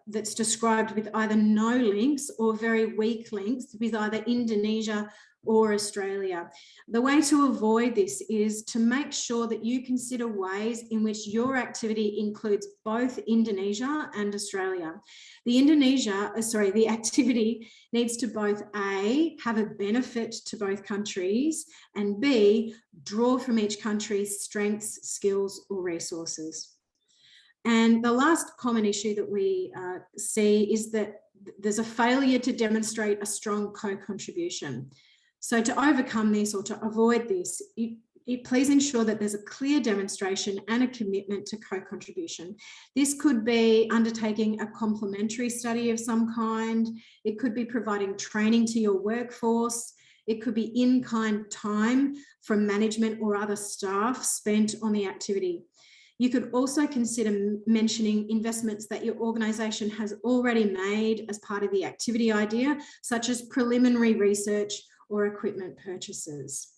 that's described with either no links or very weak links with either Indonesia or Australia. The way to avoid this is to make sure that you consider ways in which your activity includes both Indonesia and Australia. The activity needs to both A, have a benefit to both countries, and B, draw from each country's strengths, skills, or resources. And the last common issue that we see is that there's a failure to demonstrate a strong co-contribution. So to overcome this or to avoid this, please ensure that there's a clear demonstration and a commitment to co-contribution. This could be undertaking a complementary study of some kind. It could be providing training to your workforce. It could be in-kind time from management or other staff spent on the activity. You could also consider mentioning investments that your organisation has already made as part of the activity idea, such as preliminary research or equipment purchases.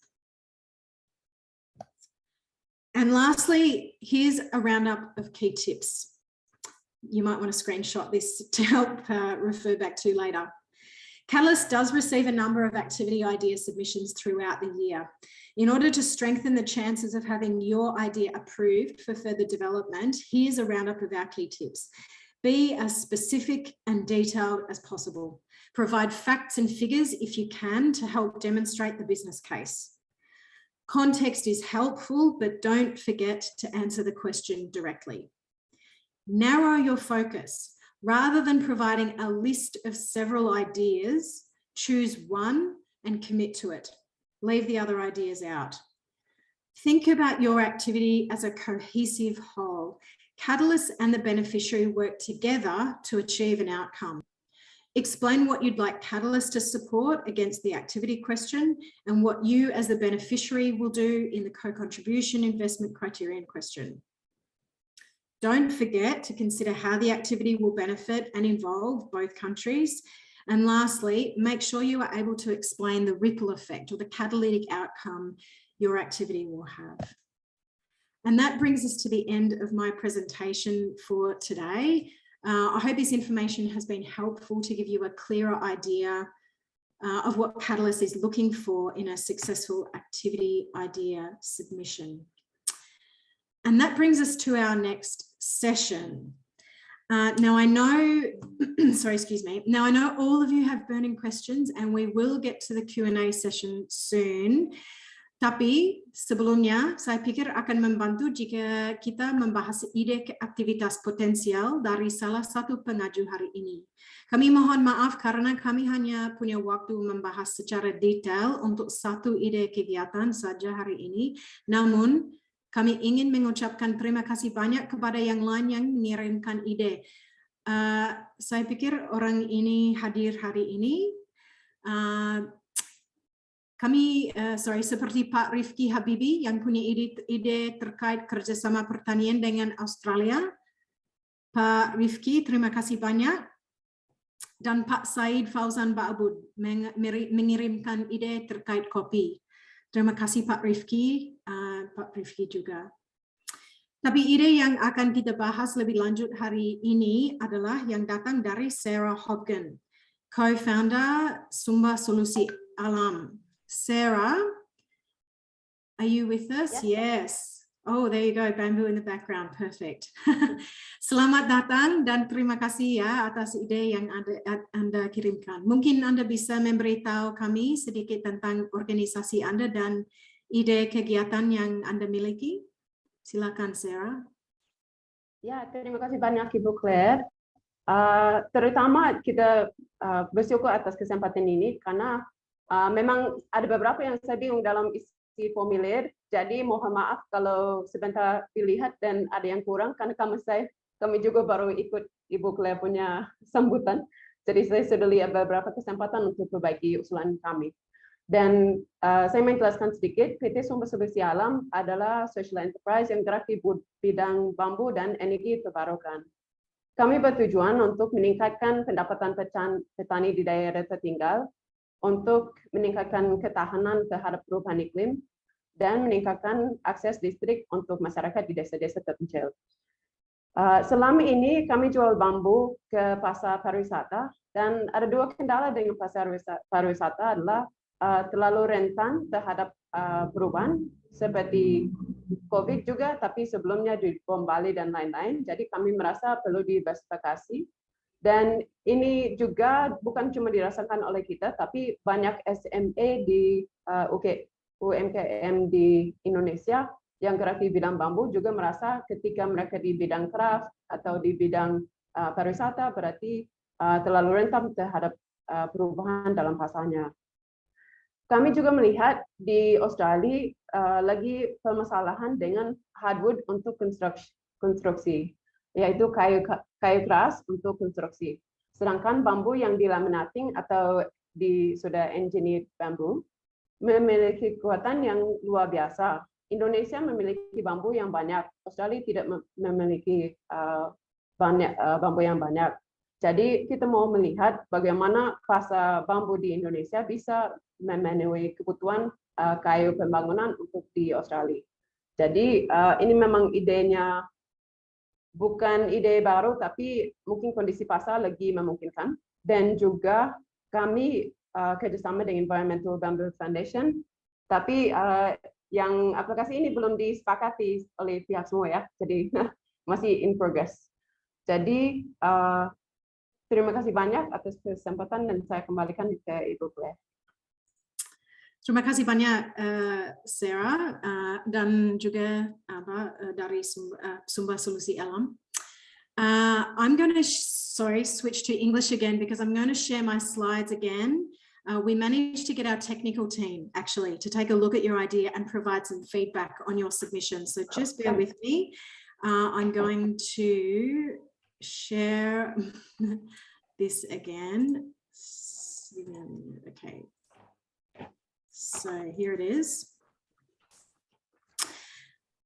And lastly, here's a roundup of key tips. You might want to screenshot this to help refer back to later. Katalis does receive a number of activity idea submissions throughout the year. In order to strengthen the chances of having your idea approved for further development, here's a roundup of our key tips. Be as specific and detailed as possible. Provide facts and figures if you can to help demonstrate the business case. Context is helpful, but don't forget to answer the question directly. Narrow your focus. Rather than providing a list of several ideas, choose one and commit to it. Leave the other ideas out. Think about your activity as a cohesive whole. Katalis and the beneficiary work together to achieve an outcome. Explain what you'd like Katalis to support against the activity question and what you as the beneficiary will do in the co-contribution investment criterion question. Don't forget to consider how the activity will benefit and involve both countries. And lastly, make sure you are able to explain the ripple effect or the catalytic outcome your activity will have. And that brings us to the end of my presentation for today. I hope this information has been helpful to give you a clearer idea of what Katalis is looking for in a successful activity idea submission. And that brings us to our next session. Now I know, Now I know all of you have burning questions and we will get to the Q&A session soon. Tapi sebelumnya saya pikir akan membantu jika kita membahas ide aktivitas potensial dari salah satu pengaju hari ini. Kami mohon maaf karena kami hanya punya waktu membahas secara detail untuk satu ide kegiatan saja hari ini. Namun kami ingin mengucapkan terima kasih banyak kepada yang lain yang mengirimkan ide. Saya pikir orang ini hadir hari ini. Kami, seperti Pak Rifki Habibi yang punya ide terkait kerjasama pertanian dengan Australia. Pak Rifki, terima kasih banyak. Dan Pak Said Fauzan Ba'abud mengirimkan ide terkait kopi. Terima kasih Pak Rifki, Pak Rifki juga. Tapi ide yang akan kita bahas lebih lanjut hari ini adalah yang datang dari Sarah Hopkin, co-founder Sumber Solusi Alam. Sarah, are you with us? Yes. Oh, there you go, bamboo in the background, perfect. Selamat datang dan terima kasih ya atas ide yang Anda kirimkan. Mungkin Anda bisa memberitahu kami sedikit tentang organisasi Anda dan ide kegiatan yang Anda miliki. Silakan, Sarah. Ya, terima kasih banyak Ibu Claire. Terutama kita bersyukur atas kesempatan ini karena memang ada beberapa yang saya bingung dalam isi formulir, jadi mohon maaf kalau sebentar dilihat dan ada yang kurang karena kami juga baru ikut Ibu Claire punya sambutan, jadi saya sudah lihat beberapa kesempatan untuk perbaiki usulan kami. Dan saya menjelaskan sedikit, PT Sumber Solusi Alam adalah social enterprise yang gerak di bidang bambu dan energi terbarukan. Kami bertujuan untuk meningkatkan pendapatan petani di daerah tertinggal, untuk meningkatkan ketahanan terhadap perubahan iklim, dan meningkatkan akses listrik untuk masyarakat di desa-desa terpencil. Selama ini kami jual bambu ke pasar pariwisata, dan ada dua kendala dengan pasar pariwisata adalah terlalu rentan terhadap perubahan, seperti COVID juga, tapi sebelumnya di Bom Bali dan lain-lain, jadi kami merasa perlu diversifikasi. Dan ini juga bukan cuma dirasakan oleh kita, tapi banyak SME di UMKM di Indonesia yang gerak di bidang bambu juga merasa ketika mereka di bidang craft atau di bidang pariwisata berarti terlalu rentan terhadap perubahan dalam pasarnya. Kami juga melihat di Australia lagi permasalahan dengan hardwood untuk konstruksi, yaitu kayu keras untuk konstruksi. Sedangkan bambu yang dilaminating atau sudah engineered bambu memiliki kekuatan yang luar biasa. Indonesia memiliki bambu yang banyak, Australia tidak memiliki bambu yang banyak. Jadi kita mau melihat bagaimana pasar bambu di Indonesia bisa memenuhi kebutuhan kayu pembangunan untuk di Australia. Jadi ini memang idenya bukan ide baru, tapi mungkin kondisi pasar lagi memungkinkan. Dan juga kami kerjasama dengan Environmental Bamboo Foundation, tapi yang aplikasi ini belum disepakati oleh pihak semua ya, jadi masih in progress. Jadi terima kasih banyak atas kesempatan dan saya kembalikan ke Ibu Claire. Terima kasih banyak Sarah dan juga dari Sumber Solusi Alam. I'm going to switch to English again because I'm going to share my slides again. We managed to get our technical team actually to take a look at your idea and provide some feedback on your submission. So just bear with me. I'm going to share this again. Okay. So here it is.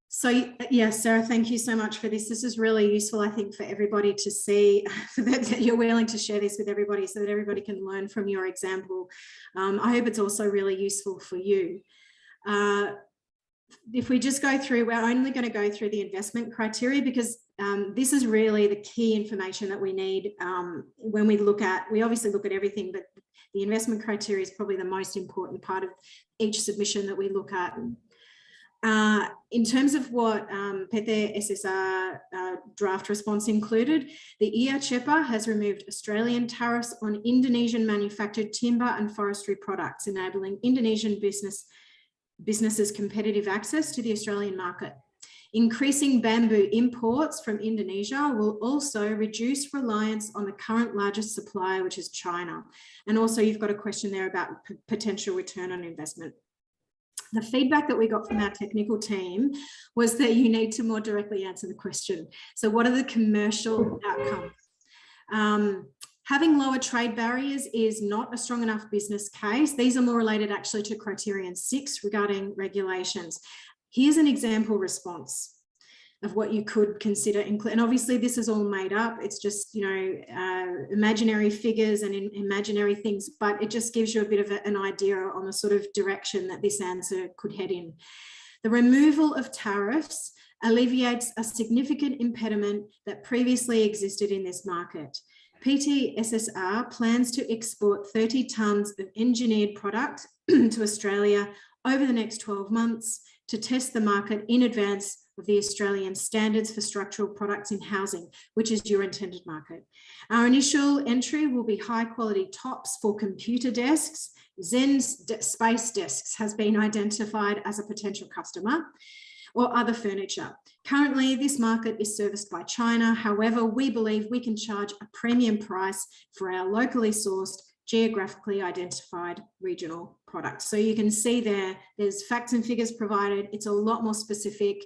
So yes, Sarah, thank you so much for this. This is really useful, I think, for everybody to see that you're willing to share this with everybody so that everybody can learn from your example. I hope it's also really useful for you. If we just go through, we're only going to go through the investment criteria because this is really the key information that we need when we obviously look at everything, but the investment criteria is probably the most important part of each submission that we look at. In terms of what PT SSR draft response included, the IA-CEPA has removed Australian tariffs on Indonesian manufactured timber and forestry products, enabling Indonesian businesses competitive access to the Australian market. Increasing bamboo imports from Indonesia will also reduce reliance on the current largest supplier, which is China. And also you've got a question there about potential return on investment. The feedback that we got from our technical team was that you need to more directly answer the question. So what are the commercial outcomes? Having lower trade barriers is not a strong enough business case. These are more related actually to criterion 6 regarding regulations. Here's an example response of what you could consider include. And obviously this is all made up. It's just, you know, imaginary figures and imaginary things, but it just gives you a bit of an idea on the sort of direction that this answer could head in. The removal of tariffs alleviates a significant impediment that previously existed in this market. PTSSR plans to export 30 tonnes of engineered product to Australia over the next 12 months to test the market in advance of the Australian standards for structural products in housing, which is your intended market. Our initial entry will be high quality tops for computer desks. Zen's Space Desks has been identified as a potential customer, or other furniture. Currently, this market is serviced by China. However, we believe we can charge a premium price for our locally sourced, geographically identified regional products. So you can see there's facts and figures provided. It's a lot more specific.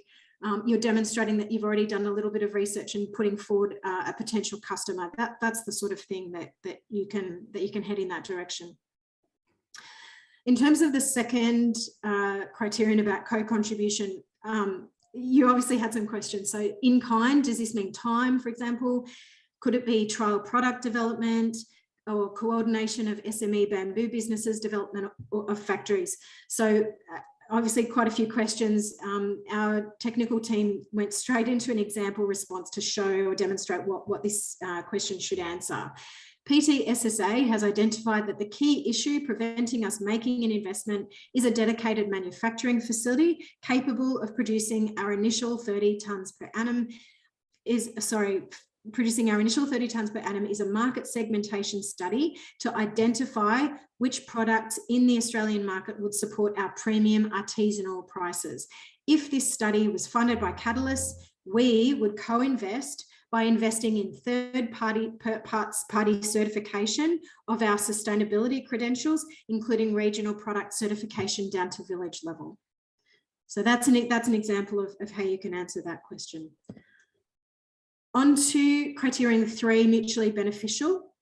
You're demonstrating that you've already done a little bit of research and putting forward a potential customer. That's the sort of thing that you can head in that direction. In terms of the second criterion about co-contribution, you obviously had some questions. So in kind, does this mean time, for example? Could it be trial product development or coordination of SME bamboo businesses, development of factories? So obviously quite a few questions. Our technical team went straight into an example response to show or demonstrate what this question should answer. PTSSA has identified that the key issue preventing us making an investment is a dedicated manufacturing facility capable of producing our initial 30 tonnes per annum is a market segmentation study to identify which products in the Australian market would support our premium artisanal prices. If this study was funded by Katalis, we would co-invest by investing in third-party certification of our sustainability credentials, including regional product certification down to village level. So that's an example of how you can answer that question. On to criterion 3, mutually beneficial.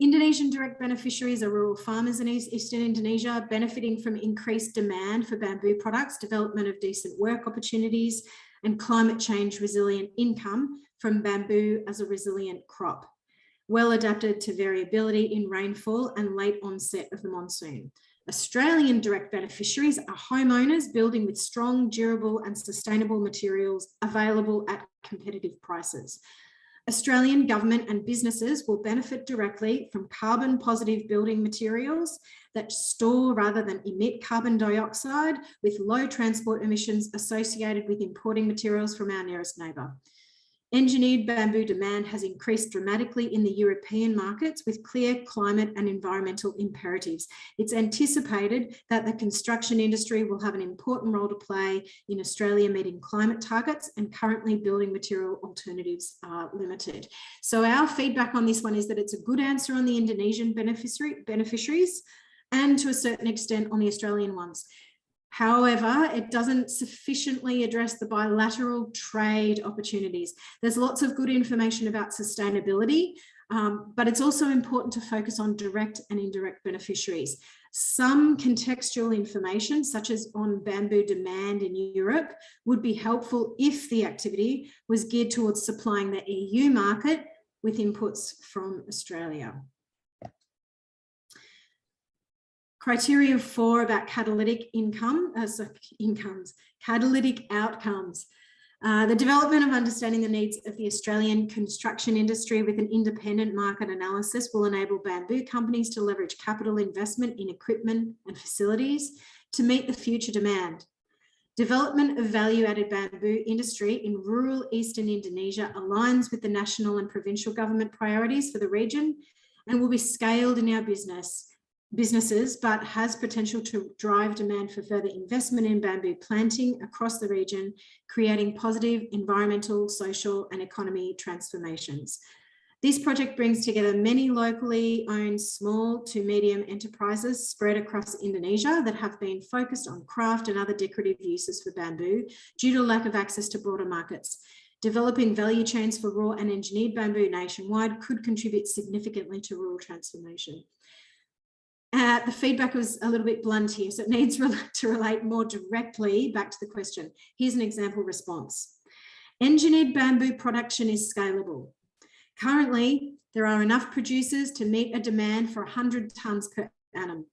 Indonesian direct beneficiaries are rural farmers in eastern Indonesia, benefiting from increased demand for bamboo products, development of decent work opportunities, and climate change resilient income from bamboo as a resilient crop, well adapted to variability in rainfall and late onset of the monsoon. Australian direct beneficiaries are homeowners building with strong, durable and sustainable materials available at competitive prices. Australian government and businesses will benefit directly from carbon positive building materials that store rather than emit carbon dioxide with low transport emissions associated with importing materials from our nearest neighbour. Engineered bamboo demand has increased dramatically in the European markets with clear climate and environmental imperatives. It's anticipated that the construction industry will have an important role to play in Australia meeting climate targets, and currently building material alternatives are limited. So our feedback on this one is that it's a good answer on the Indonesian beneficiaries and to a certain extent on the Australian ones. However, it doesn't sufficiently address the bilateral trade opportunities. There's lots of good information about sustainability, but it's also important to focus on direct and indirect beneficiaries. Some contextual information, such as on bamboo demand in Europe, would be helpful if the activity was geared towards supplying the EU market with inputs from Australia. Criteria 4 about catalytic catalytic outcomes. The development of understanding the needs of the Australian construction industry with an independent market analysis will enable bamboo companies to leverage capital investment in equipment and facilities to meet the future demand. Development of value-added bamboo industry in rural eastern Indonesia aligns with the national and provincial government priorities for the region and will be scaled in our businesses, but has potential to drive demand for further investment in bamboo planting across the region, creating positive environmental, social and economy transformations. This project brings together many locally owned small to medium enterprises spread across Indonesia that have been focused on craft and other decorative uses for bamboo due to lack of access to broader markets. Developing value chains for raw and engineered bamboo nationwide could contribute significantly to rural transformation. The feedback was a little bit blunt here, so it needs to relate more directly back to the question. Here's an example response. Engineered bamboo production is scalable. Currently, there are enough producers to meet a demand for 100 tonnes per annum.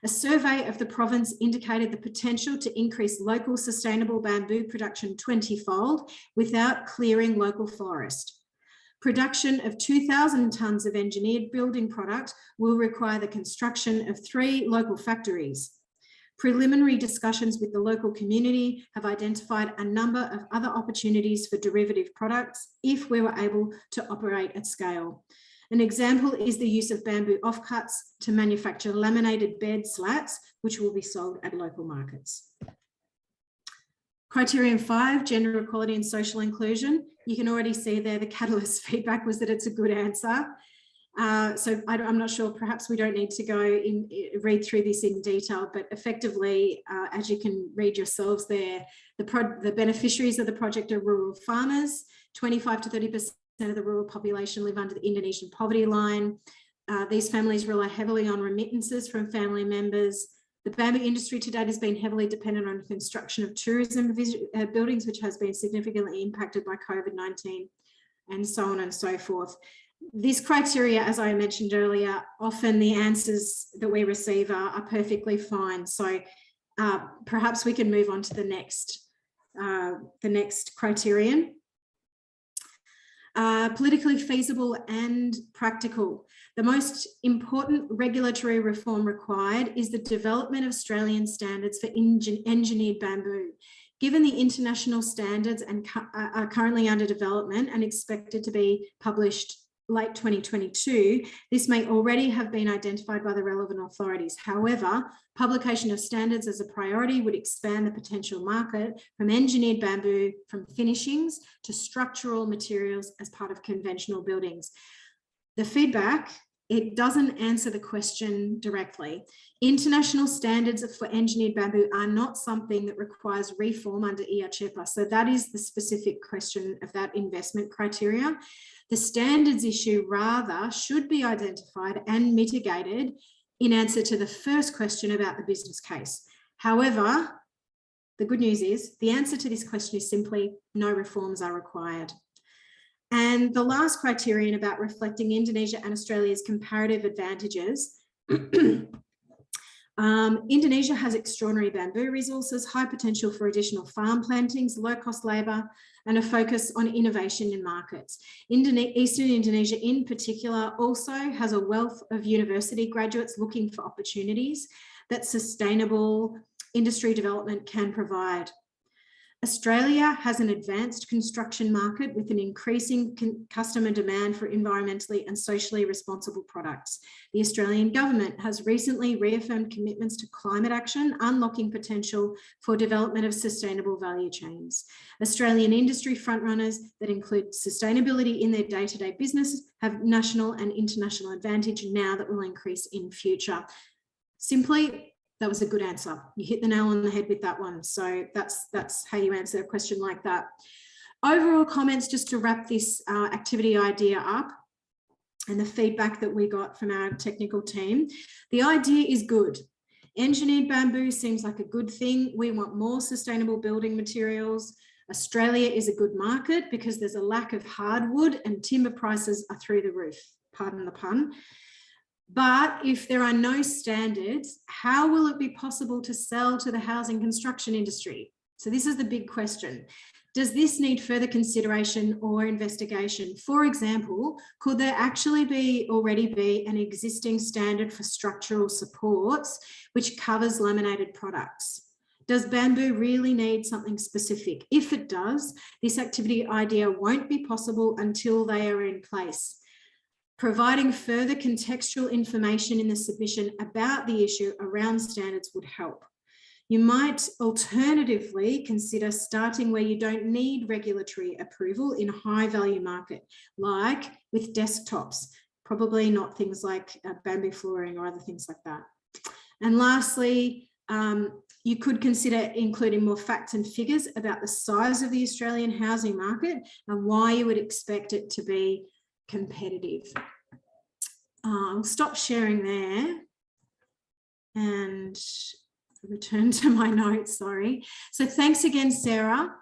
A survey of the province indicated the potential to increase local sustainable bamboo production 20-fold without clearing local forest. Production of 2,000 tonnes of engineered building product will require the construction of 3 local factories. Preliminary discussions with the local community have identified a number of other opportunities for derivative products if we were able to operate at scale. An example is the use of bamboo offcuts to manufacture laminated bed slats, which will be sold at local markets. Criterion 5, gender equality and social inclusion. You can already see there the Katalis feedback was that it's a good answer. So I'm not sure, perhaps we don't need to go read through this in detail, but effectively, as you can read yourselves there, the beneficiaries of the project are rural farmers. 25 to 30% of the rural population live under the Indonesian poverty line. These families rely heavily on remittances from family members. The bamboo industry to date has been heavily dependent on construction of tourism buildings, which has been significantly impacted by COVID-19 and so on and so forth. This criteria, as I mentioned earlier, often the answers that we receive are perfectly fine. So perhaps we can move on to the next criterion. Politically feasible and practical. The most important regulatory reform required is the development of Australian standards for engineered bamboo. Given the international standards are currently under development and expected to be published late 2022, this may already have been identified by the relevant authorities. However, publication of standards as a priority would expand the potential market from engineered bamboo, from finishings to structural materials as part of conventional buildings. The feedback, it doesn't answer the question directly. International standards for engineered bamboo are not something that requires reform under IA-CEPA. So that is the specific question of that investment criteria. The standards issue rather should be identified and mitigated in answer to the first question about the business case. However, the good news is the answer to this question is simply no reforms are required. And the last criterion about reflecting Indonesia and Australia's comparative advantages. Indonesia has extraordinary bamboo resources, high potential for additional farm plantings, low-cost labour, and a focus on innovation in markets. Eastern Indonesia in particular also has a wealth of university graduates looking for opportunities that sustainable industry development can provide. Australia has an advanced construction market with an increasing customer demand for environmentally and socially responsible products. The Australian government has recently reaffirmed commitments to climate action, unlocking potential for development of sustainable value chains. Australian industry frontrunners that include sustainability in their day-to-day business have national and international advantage now that will increase in future. Simply, that was a good answer. You hit the nail on the head with that one. So that's how you answer a question like that. Overall comments, just to wrap this activity idea up and the feedback that we got from our technical team. The idea is good. Engineered bamboo seems like a good thing. We want more sustainable building materials. Australia is a good market because there's a lack of hardwood and timber prices are through the roof, pardon the pun. But if there are no standards, how will it be possible to sell to the housing construction industry? So this is the big question. Does this need further consideration or investigation? For example, could there actually already be an existing standard for structural supports which covers laminated products? Does bamboo really need something specific? If it does, this activity idea won't be possible until they are in place. Providing further contextual information in the submission about the issue around standards would help. You might alternatively consider starting where you don't need regulatory approval in a high value market, like with desktops, probably not things like bamboo flooring or other things like that. And lastly, You could consider including more facts and figures about the size of the Australian housing market and why you would expect it to be competitive. I'll stop sharing there and return to my notes, sorry. So thanks again, Sarah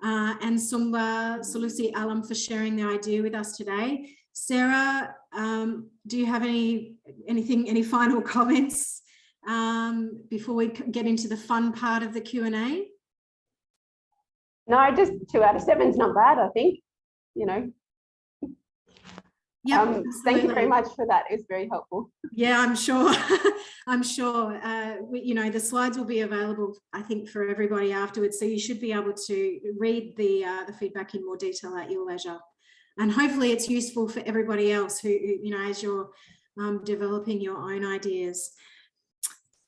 and Sumba Solusi Alam for sharing the idea with us today. Sarah, do you have any final comments before we get into the fun part of the Q&A? No, just 2 out of 7 is not bad, I think, you know. Yep, thank you very much for that. It's very helpful. Yeah, I'm sure. I'm sure. You know, the slides will be available, I think, for everybody afterwards. So you should be able to read the feedback in more detail at your leisure. And hopefully it's useful for everybody else who, you know, as you're developing your own ideas.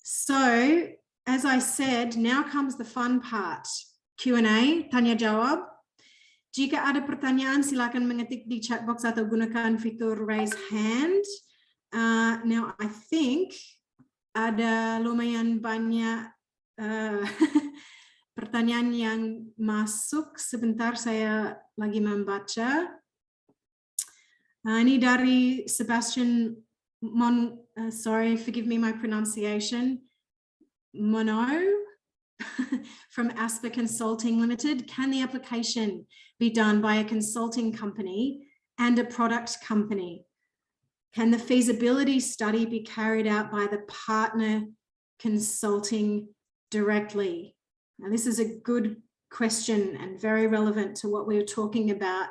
So, as I said, now comes the fun part. Q&A, tanya jawab. Jika ada pertanyaan, silakan mengetik di chat box atau gunakan fitur raise hand. Now, I think ada lumayan banyak pertanyaan yang masuk. Sebentar, saya lagi membaca. Ini dari Sebastian sorry, forgive me my pronunciation. Mono from Asper Consulting Limited. Can the application be done by a consulting company and a product company? Can the feasibility study be carried out by the partner consulting directly? Now, this is a good question and very relevant to what we were talking about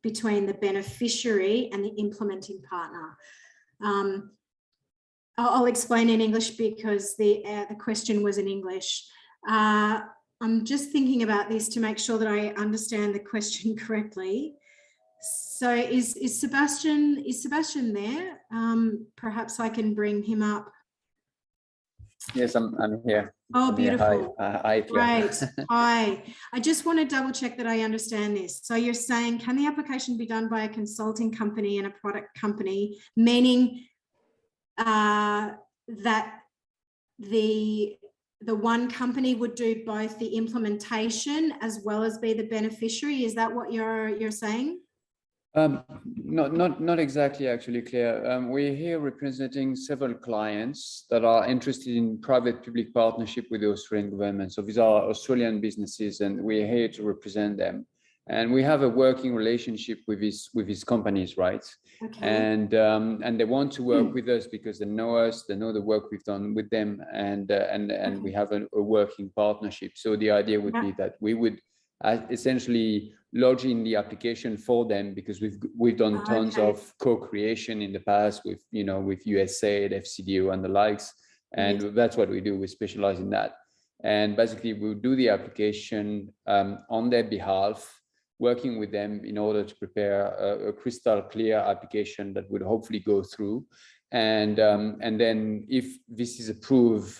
between the beneficiary and the implementing partner. I'll explain in English because the question was in English. I'm just thinking about this to make sure that I understand the question correctly. So is Sebastian there? Perhaps I can bring him up. Yes, I'm here. Oh, beautiful. Hi, Great. Hi. I just want to double check that I understand this. So you're saying, can the application be done by a consulting company and a product company, meaning that the one company would do both the implementation as well as be the beneficiary? Is that what you're saying? Not exactly, actually, Claire. We're here representing several clients that are interested in private-public partnership with the Australian government. So these are Australian businesses, and we're here to represent them. And we have a working relationship with these companies, right? Okay. And they want to work with us because they know us, they know the work we've done with them, and we have a working partnership. So the idea would be that we would essentially lodge in the application for them, because we've done tons of co-creation in the past with, you know, with USAID, FCDO and the likes, and that's what we do. We specialize in that, and basically we'll do the application on their behalf, working with them in order to prepare a crystal clear application that would hopefully go through, and then if this is approved,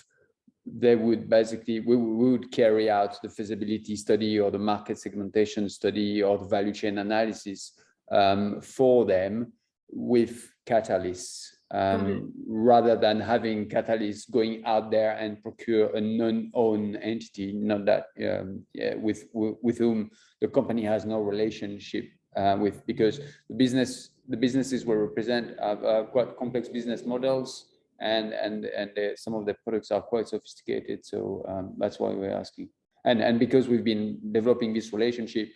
they would basically, we would carry out the feasibility study or the market segmentation study or the value chain analysis for them with Katalis, rather than having Katalis going out there and procure a non-owned entity, not that with whom the company has no relationship with, because the businesses we represent have quite complex business models. And some of the products are quite sophisticated, so that's why we're asking. And because we've been developing this relationship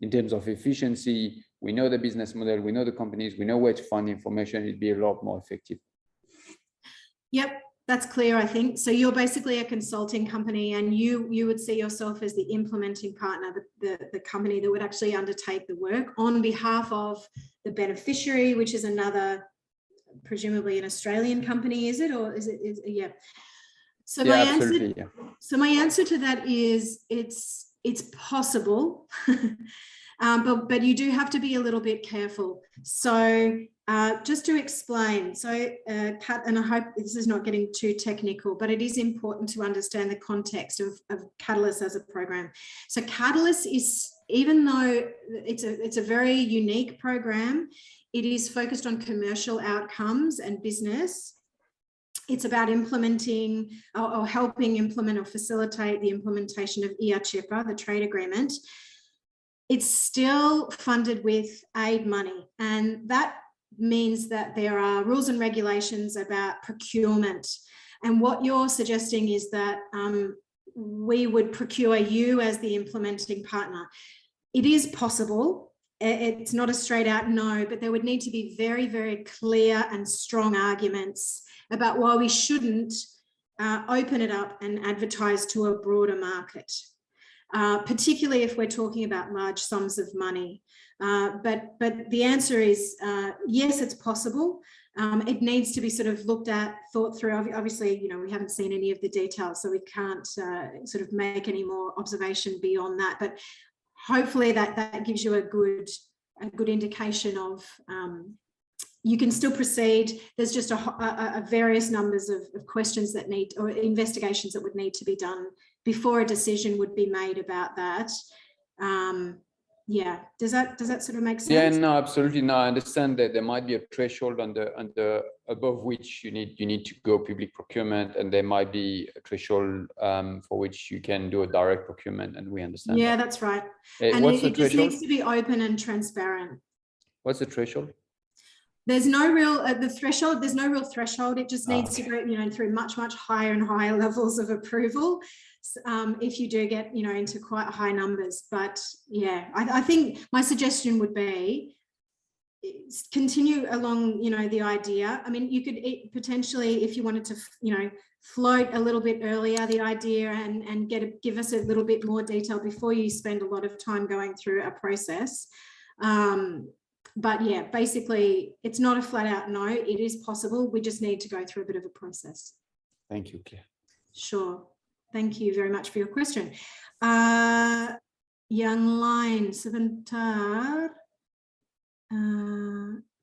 in terms of efficiency, we know the business model, we know the companies, we know where to find information, it'd be a lot more effective. Yep, that's clear, I think. So you're basically a consulting company, and you would see yourself as the implementing partner, the company that would actually undertake the work on behalf of the beneficiary, which is another, presumably an Australian company, is it, or is it? Yeah. So yeah, my answer to that is it's possible, but you do have to be a little bit careful. So just to explain, so Kat, and I hope this is not getting too technical, but it is important to understand the context of Katalis as a program. So Katalis is, even though it's a very unique program, it is focused on commercial outcomes and business. it's about implementing or helping implement or facilitate the implementation of IA-CEPA, the trade agreement. It's still funded with aid money, and that means that there are rules and regulations about procurement. And what you're suggesting is that we would procure you as the implementing partner. It is possible. It's not a straight out no, but there would need to be very, very clear and strong arguments about why we shouldn't open it up and advertise to a broader market, particularly if we're talking about large sums of money. But the answer is yes, it's possible. It needs to be sort of looked at, thought through. Obviously, you know, we haven't seen any of the details, so we can't sort of make any more observation beyond that. But hopefully that gives you a good indication of you can still proceed. There's just a various numbers of questions that need, or investigations that would need to be done before a decision would be made about that. Yeah, does that sort of make sense? Yeah, no, absolutely. No, I understand that there might be a threshold above which you need to go public procurement, and there might be a threshold for which you can do a direct procurement, and we understand. Yeah, that. That's right. And it just needs to be open and transparent. What's the threshold? There's no real threshold. There's no real threshold. It just needs to go, you know, through much higher and higher levels of approval. If you do get, you know, into quite high numbers. But yeah, I think my suggestion would be continue along, you know, the idea. I mean, you could potentially, if you wanted to, you know, float a little bit earlier the idea and give us a little bit more detail before you spend a lot of time going through a process. But yeah, basically, it's not a flat out no. It is possible. We just need to go through a bit of a process. Thank you, Claire. Sure. Thank you very much for your question. Yang lain sebentar.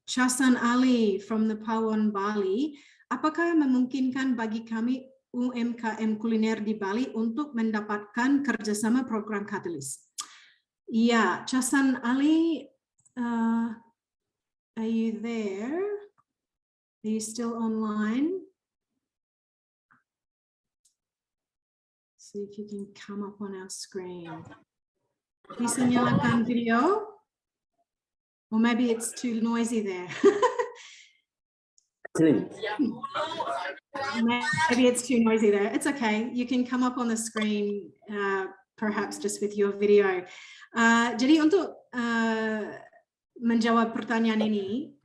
Chasan Ali from the Pawon, Bali. Apakah memungkinkan bagi kami UMKM kuliner di Bali untuk mendapatkan kerjasama program Katalis? Ya, Chasan Ali, are you there? Are you still online? See if you can come up on our screen. Bisa nyalakan video? Or maybe it's too noisy there. Maybe it's too noisy there. It's okay. You can come up on the screen, perhaps just with your video. Jadi untuk menjawab pertanyaan ini,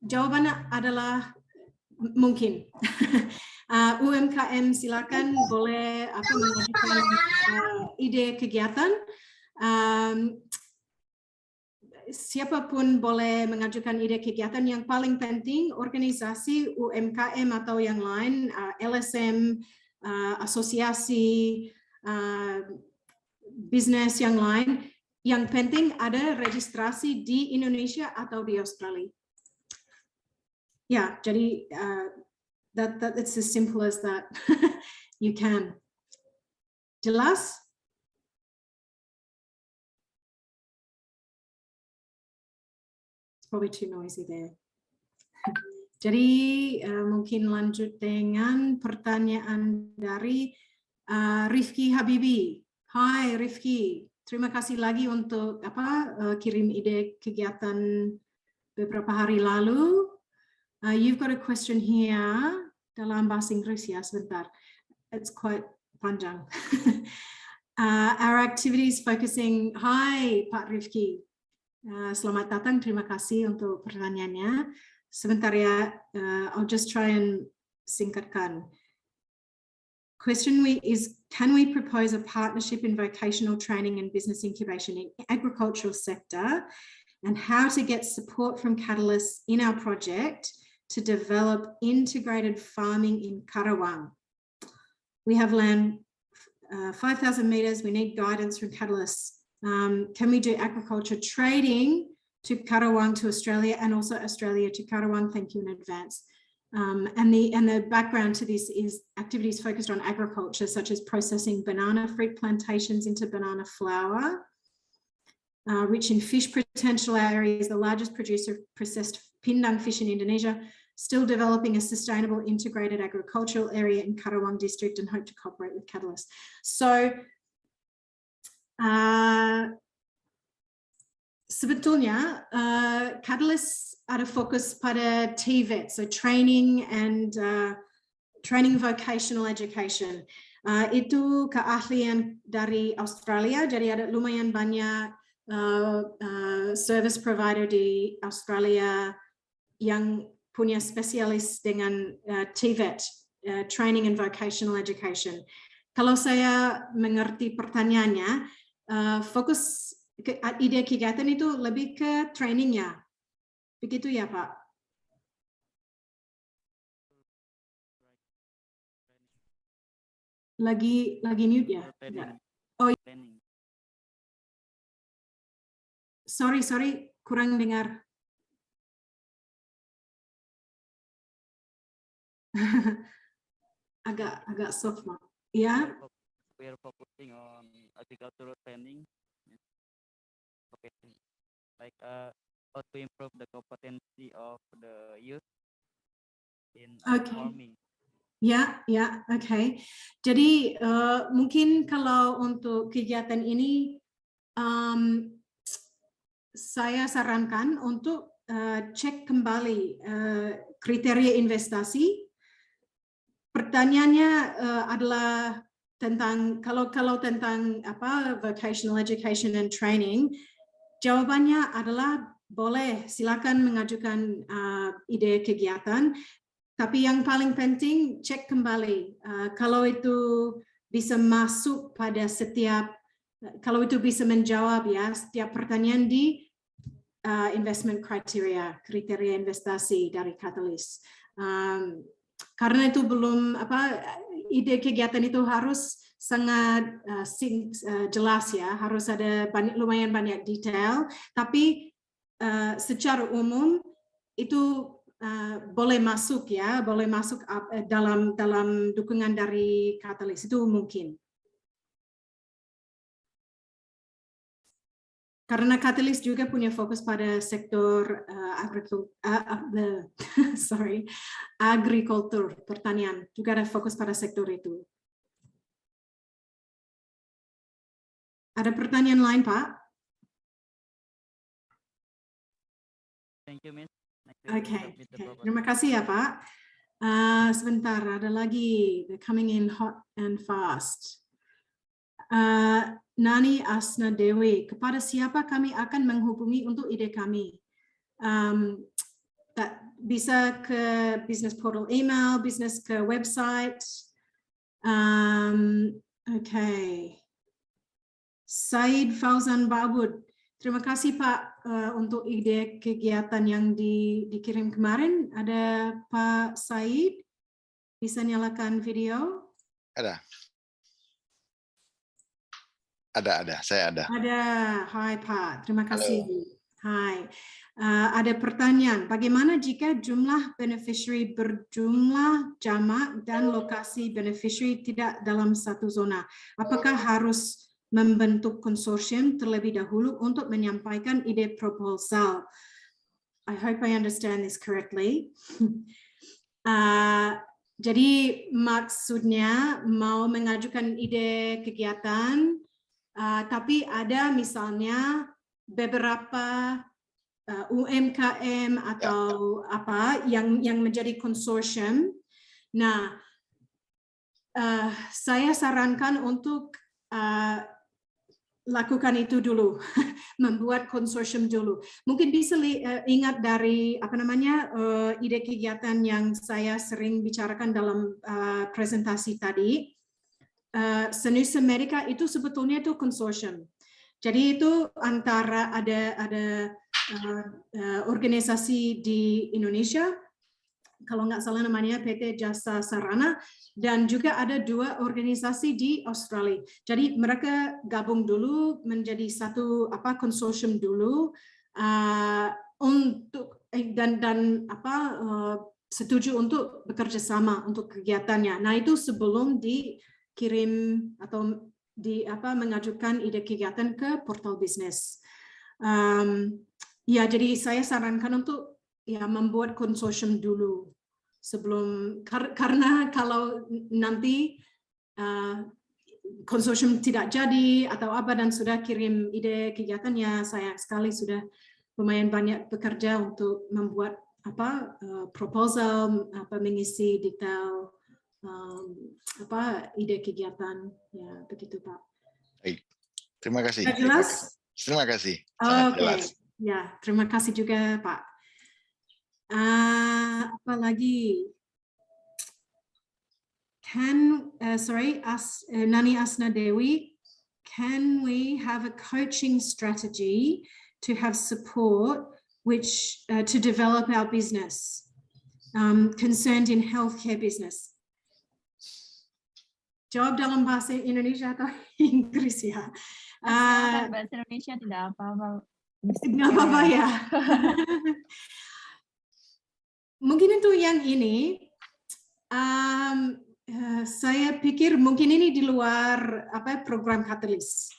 jawabannya adalah mungkin. UMKM silakan boleh mengajukan ide kegiatan. Siapapun boleh mengajukan ide kegiatan. Yang paling penting organisasi UMKM atau yang lain, LSM, asosiasi, bisnis yang lain, yang penting ada registrasi di Indonesia atau di Australia. Ya, jadi that it's as simple as that. You can. Jelas? It's probably too noisy there. Jadi mungkin lanjut dengan pertanyaan dari Rifki Habibi. Hai Rifki, terima kasih lagi untuk kirim ide kegiatan beberapa hari lalu. You've got a question here dalam bahasa Inggris ya, sebentar. It's quite panjang. Our activities focusing, hi Pak Rifki. Selamat datang, terima kasih untuk pertanyaannya. Sebentar ya, I'll just try and singkatkan. Question is, can we propose a partnership in vocational training and business incubation in agricultural sector, and how to get support from Katalis in our project to develop integrated farming in Karawang? We have land 5,000 meters. We need guidance from Katalis. Can we do agriculture trading to Karawang to Australia, and also Australia to Karawang? Thank you in advance. And the background to this is activities focused on agriculture, such as processing banana fruit plantations into banana flour, rich in fish potential areas, the largest producer of processed pindang fish in Indonesia, still developing a sustainable integrated agricultural area in Karawang district and hope to cooperate with Katalis. So sebetulnya Katalis ada fokus pada TVET, so training and training vocational education. Itu keahlian dari Australia, jadi ada lumayan banyak service provider di Australia yang punya spesialis dengan TVET, training and vocational education. Kalau saya mengerti pertanyaannya, fokus ide kegiatan itu lebih ke trainingnya, begitu ya Pak? Lagi mute ya? Oh, sorry, kurang dengar. agak soft, Mak. Ya. We are focusing on agricultural training, like how to improve the competency of the youth in farming. Ya, oke. Jadi mungkin kalau untuk kegiatan ini saya sarankan untuk cek kembali kriteria investasi. Pertanyaannya adalah tentang kalau tentang vocational education and training, jawabannya adalah boleh, silakan mengajukan ide kegiatan. Tapi yang paling penting cek kembali kalau itu bisa masuk pada kalau itu bisa menjawab ya setiap pertanyaan di investment criteria, kriteria investasi dari Katalis. Karena itu belum ide kegiatan itu harus sangat jelas ya, harus ada lumayan banyak detail. Tapi secara umum itu boleh masuk ya, boleh masuk dalam dukungan dari Katalis, itu mungkin. Karena Katalis juga punya fokus pada sektor agrikultur, pertanian, juga ada fokus pada sektor itu. Ada pertanyaan lain, Pak? Thank you, Miss. Oke. Terima kasih ya Pak. Sebentar, ada lagi. They're coming in hot and fast. Nani Asna Dewi, kepada siapa kami akan menghubungi untuk ide kami? Bisa ke business portal email, business ke website. Oke. Said Fauzan Babud, terima kasih Pak untuk ide kegiatan yang dikirim kemarin. Ada Pak Said, bisa nyalakan video? Ada, saya ada. Ada, hai Pak, terima kasih. Halo. Hai, ada pertanyaan, bagaimana jika jumlah beneficiary berjumlah jamak dan lokasi beneficiary tidak dalam satu zona? Apakah harus membentuk konsorsium terlebih dahulu untuk menyampaikan ide proposal? I hope I understand this correctly. Jadi maksudnya mau mengajukan ide kegiatan, tapi ada misalnya beberapa UMKM atau apa yang menjadi konsorsium. Nah, saya sarankan untuk lakukan itu dulu, membuat konsorsium dulu. Mungkin bisa ingat dari ide kegiatan yang saya sering bicarakan dalam presentasi tadi. Senusa Amerika itu sebetulnya itu konsorsium. Jadi itu antara ada organisasi di Indonesia, kalau nggak salah namanya PT Jasa Sarana, dan juga ada 2 organisasi di Australia. Jadi mereka gabung dulu menjadi satu konsorsium dulu untuk setuju untuk bekerja sama untuk kegiatannya. Nah itu sebelum dikirim atau mengajukan ide kegiatan ke portal bisnis. Ya, jadi saya sarankan untuk membuat konsorsium dulu sebelum, karena kalau nanti konsorsium tidak jadi atau apa dan sudah kirim ide kegiatannya, sayang sekali sudah lumayan banyak bekerja untuk membuat proposal, mengisi detail ide kegiatan, ya begitu Pak. Baik, terima kasih. Jelas? Terima kasih. Sangat jelas. Ya, terima kasih juga Pak. Apa lagi? Nani Asna Dewi, can we have a coaching strategy to have support which to develop our business concerned in healthcare business? Jawab dalam bahasa Indonesia atau Inggris ya? Bahasa Indonesia tidak apa-apa. Tidak apa-apa ya. Mungkin itu yang ini. Saya pikir mungkin ini di luar program Katalis.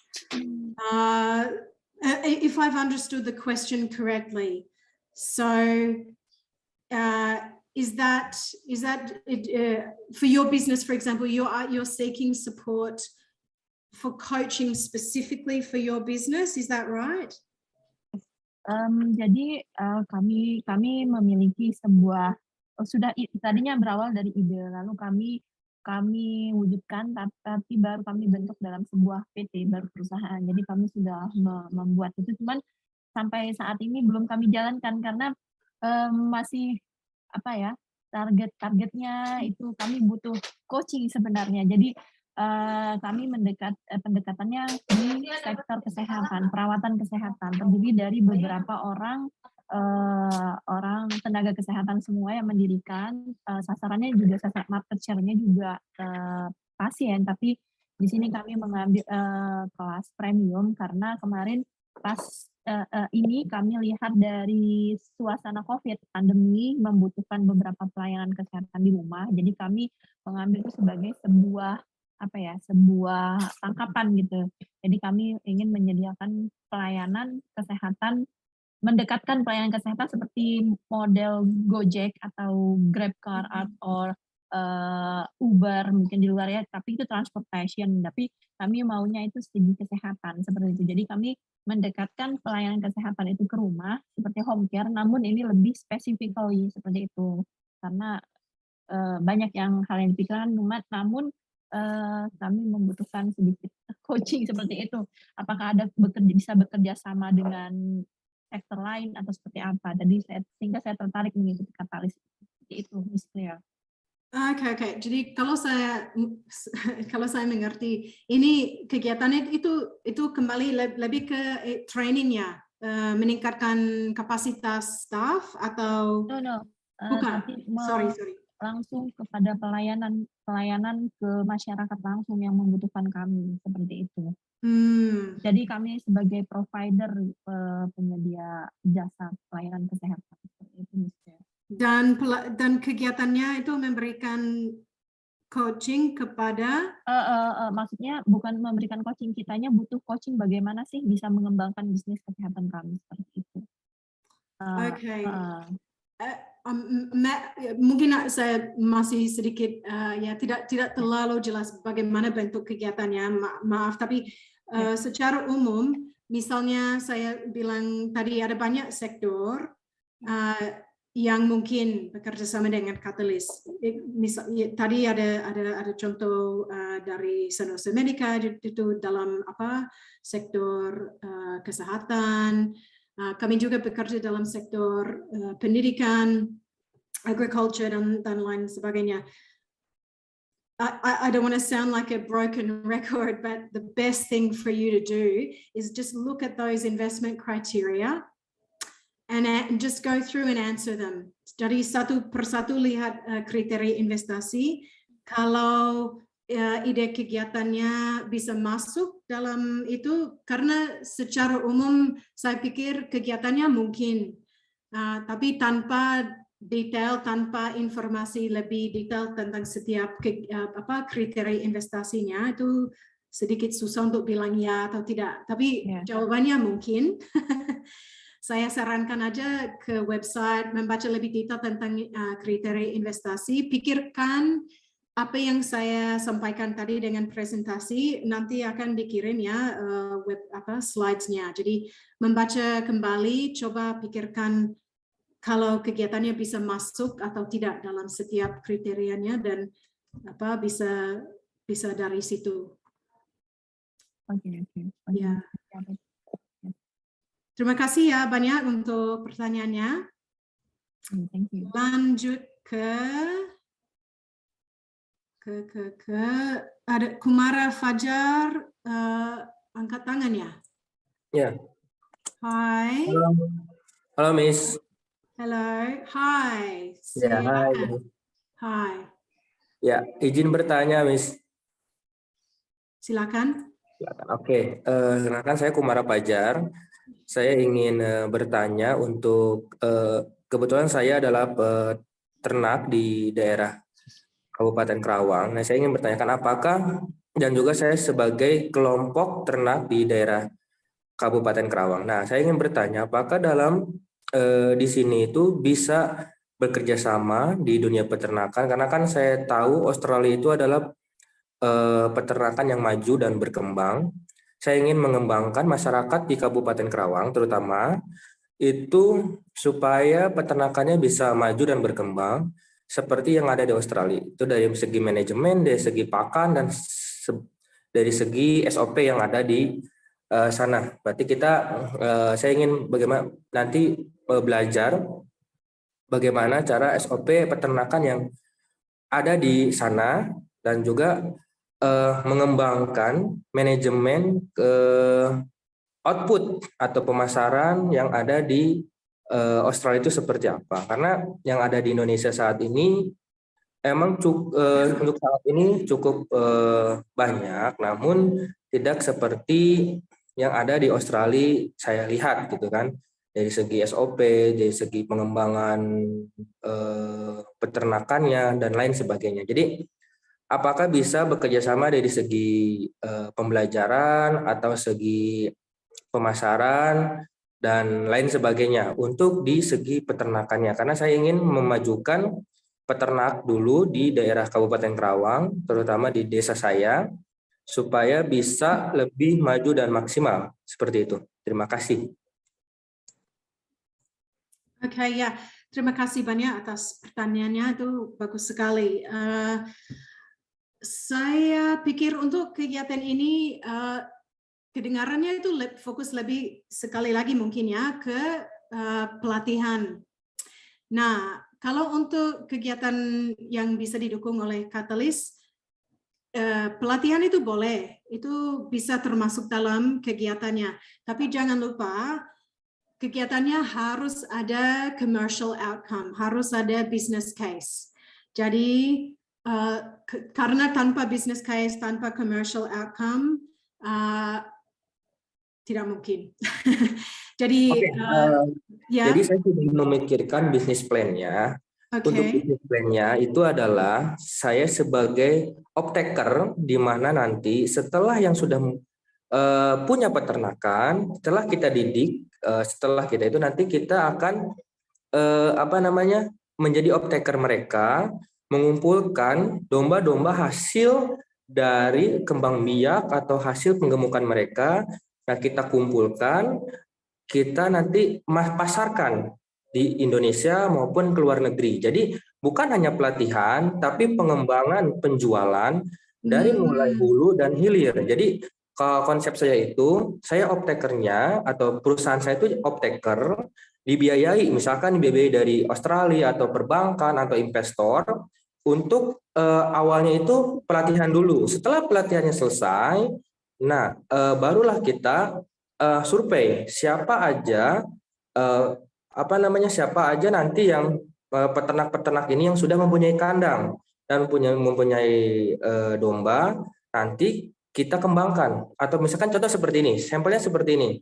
If I've understood the question correctly, so is that for your business, for example, you're seeking support for coaching specifically for your business? Is that right? Jadi kami memiliki sebuah tadinya berawal dari ide, lalu kami wujudkan, tapi baru kami bentuk dalam sebuah PT, baru perusahaan. Jadi kami sudah membuat itu, cuman sampai saat ini belum kami jalankan karena masih targetnya itu kami butuh coaching sebenarnya. Jadi kami pendekatannya di sektor kesehatan, perawatan kesehatan, terdiri dari beberapa orang tenaga kesehatan semua yang mendirikan, sasarannya juga market share-nya juga pasien, tapi di sini kami mengambil kelas premium karena kemarin pas ini kami lihat dari suasana COVID, pandemi membutuhkan beberapa pelayanan kesehatan di rumah, jadi kami mengambil itu sebagai sebuah tangkapan gitu. Jadi kami ingin menyediakan pelayanan kesehatan, mendekatkan pelayanan kesehatan seperti model Gojek atau GrabCar atau Uber mungkin di luar ya, tapi itu transportation, tapi kami maunya itu segi kesehatan seperti itu. Jadi kami mendekatkan pelayanan kesehatan itu ke rumah seperti home care, namun ini lebih specifically seperti itu karena banyak hal yang dipikirkan, namun kami membutuhkan sedikit coaching seperti itu. Apakah ada bisa bekerja sama dengan sektor lain atau seperti apa? Jadi sehingga saya tertarik mengikuti Katalis seperti itu, Miss Claire. Oke. Jadi kalau saya mengerti, ini kegiatannya itu kembali lebih ke trainingnya, meningkatkan kapasitas staff atau bukan? Sorry. Langsung kepada pelayanan ke masyarakat langsung yang membutuhkan kami seperti itu. Jadi kami sebagai provider penyedia jasa pelayanan kesehatan seperti itu, Mister. Dan kegiatannya itu memberikan coaching kepada maksudnya bukan memberikan coaching, kitanya butuh coaching bagaimana sih bisa mengembangkan bisnis kesehatan kami seperti itu. Oke. Mungkin saya masih sedikit tidak terlalu jelas bagaimana bentuk kegiatannya, maaf, tapi secara umum misalnya saya bilang tadi ada banyak sektor yang mungkin bekerja sama dengan Katalis. Tadi ada contoh dari Sanofi Medica itu dalam sektor kesehatan. Kami juga bekerja dalam sektor pendidikan, agriculture dan lain sebagainya. I don't want to sound like a broken record, but the best thing for you to do is just look at those investment criteria and just go through and answer them. Jadi satu persatu lihat kriteria investasi. Kalau ide kegiatannya bisa masuk dalam itu, karena secara umum saya pikir kegiatannya mungkin, tapi tanpa detail, tanpa informasi lebih detail tentang setiap kriteria investasinya, itu sedikit susah untuk bilang ya atau tidak, tapi jawabannya mungkin. saya sarankan aja ke website, membaca lebih detail tentang kriteria investasi. Pikirkan apa yang saya sampaikan tadi dengan presentasi, nanti akan dikirim ya slides-nya. Jadi membaca kembali, coba pikirkan kalau kegiatannya bisa masuk atau tidak dalam setiap kriterianya, dan bisa dari situ. Oke. Ya. Terima kasih ya banyak untuk pertanyaannya. Thank you. Lanjut ke ada Kumara Fajar, angkat tangan ya. Ya. Hai. Halo Miss. Hello. Hai. Ya, hai. Hai. Ya, izin bertanya Miss. Silakan. Oke, kenalkan saya Kumara Fajar. Saya ingin bertanya untuk kebetulan saya adalah peternak di daerah Kabupaten Kerawang. Nah, saya ingin bertanyakan apakah, dan juga saya sebagai kelompok ternak di daerah Kabupaten Kerawang. Nah, saya ingin bertanya apakah dalam di sini itu bisa bekerja sama di dunia peternakan, karena kan saya tahu Australia itu adalah peternakan yang maju dan berkembang. Saya ingin mengembangkan masyarakat di Kabupaten Kerawang terutama itu supaya peternakannya bisa maju dan berkembang seperti yang ada di Australia. Itu dari segi manajemen, dari segi pakan, dan dari segi SOP yang ada di sana. Berarti saya ingin bagaimana nanti belajar bagaimana cara SOP peternakan yang ada di sana, dan juga mengembangkan manajemen output atau pemasaran yang ada di Australia itu seperti apa. Karena yang ada di Indonesia saat ini emang untuk saat ini cukup banyak, namun tidak seperti yang ada di Australia saya lihat gitu kan, dari segi SOP, dari segi pengembangan peternakannya dan lain sebagainya. Jadi apakah bisa bekerja sama dari segi pembelajaran atau segi pemasaran dan lain sebagainya untuk di segi peternakannya, karena saya ingin memajukan peternak dulu di daerah Kabupaten Kerawang, terutama di desa saya, supaya bisa lebih maju dan maksimal seperti itu. Terima kasih. Oke, ya, terima kasih banyak atas pertanyaannya, itu bagus sekali. Saya pikir untuk kegiatan ini kedengarannya itu fokus lebih sekali lagi mungkin ya ke pelatihan. Nah, kalau untuk kegiatan yang bisa didukung oleh Katalis, pelatihan itu boleh, itu bisa termasuk dalam kegiatannya. Tapi jangan lupa kegiatannya harus ada commercial outcome, harus ada business case. Jadi karena tanpa business case, tanpa commercial outcome, tidak mungkin. Jadi, jadi saya sudah memikirkan bisnis plan-nya. Untuk bisnis plan-nya itu adalah saya sebagai optaker, di mana nanti setelah yang sudah punya peternakan, setelah kita didik, setelah kita itu nanti kita akan menjadi optaker mereka, mengumpulkan domba-domba hasil dari kembang biak atau hasil penggemukan mereka. Nah, kita kumpulkan, kita nanti pasarkan di Indonesia maupun ke luar negeri. Jadi bukan hanya pelatihan, tapi pengembangan penjualan dari mulai hulu dan hilir. Jadi konsep saya itu, saya optakernya atau perusahaan saya itu optaker, dibiayai, misalkan dibiayai dari Australia atau perbankan atau investor. Untuk awalnya itu pelatihan dulu. Setelah pelatihannya selesai, nah barulah kita survei siapa aja nanti yang peternak-peternak ini yang sudah mempunyai kandang dan mempunyai domba, nanti kita kembangkan. Atau misalkan contoh seperti ini, sampelnya seperti ini.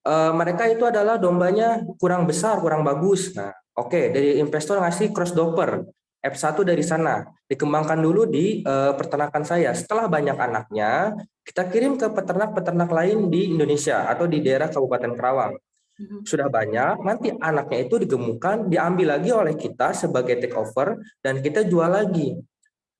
Mereka itu adalah dombanya kurang besar, kurang bagus. Nah, oke, dari investor ngasih cross doper F1 dari sana, dikembangkan dulu di peternakan saya. Setelah banyak anaknya, kita kirim ke peternak-peternak lain di Indonesia atau di daerah Kabupaten Kerawang. sudah banyak, nanti anaknya itu digemukkan, diambil lagi oleh kita sebagai take over, dan kita jual lagi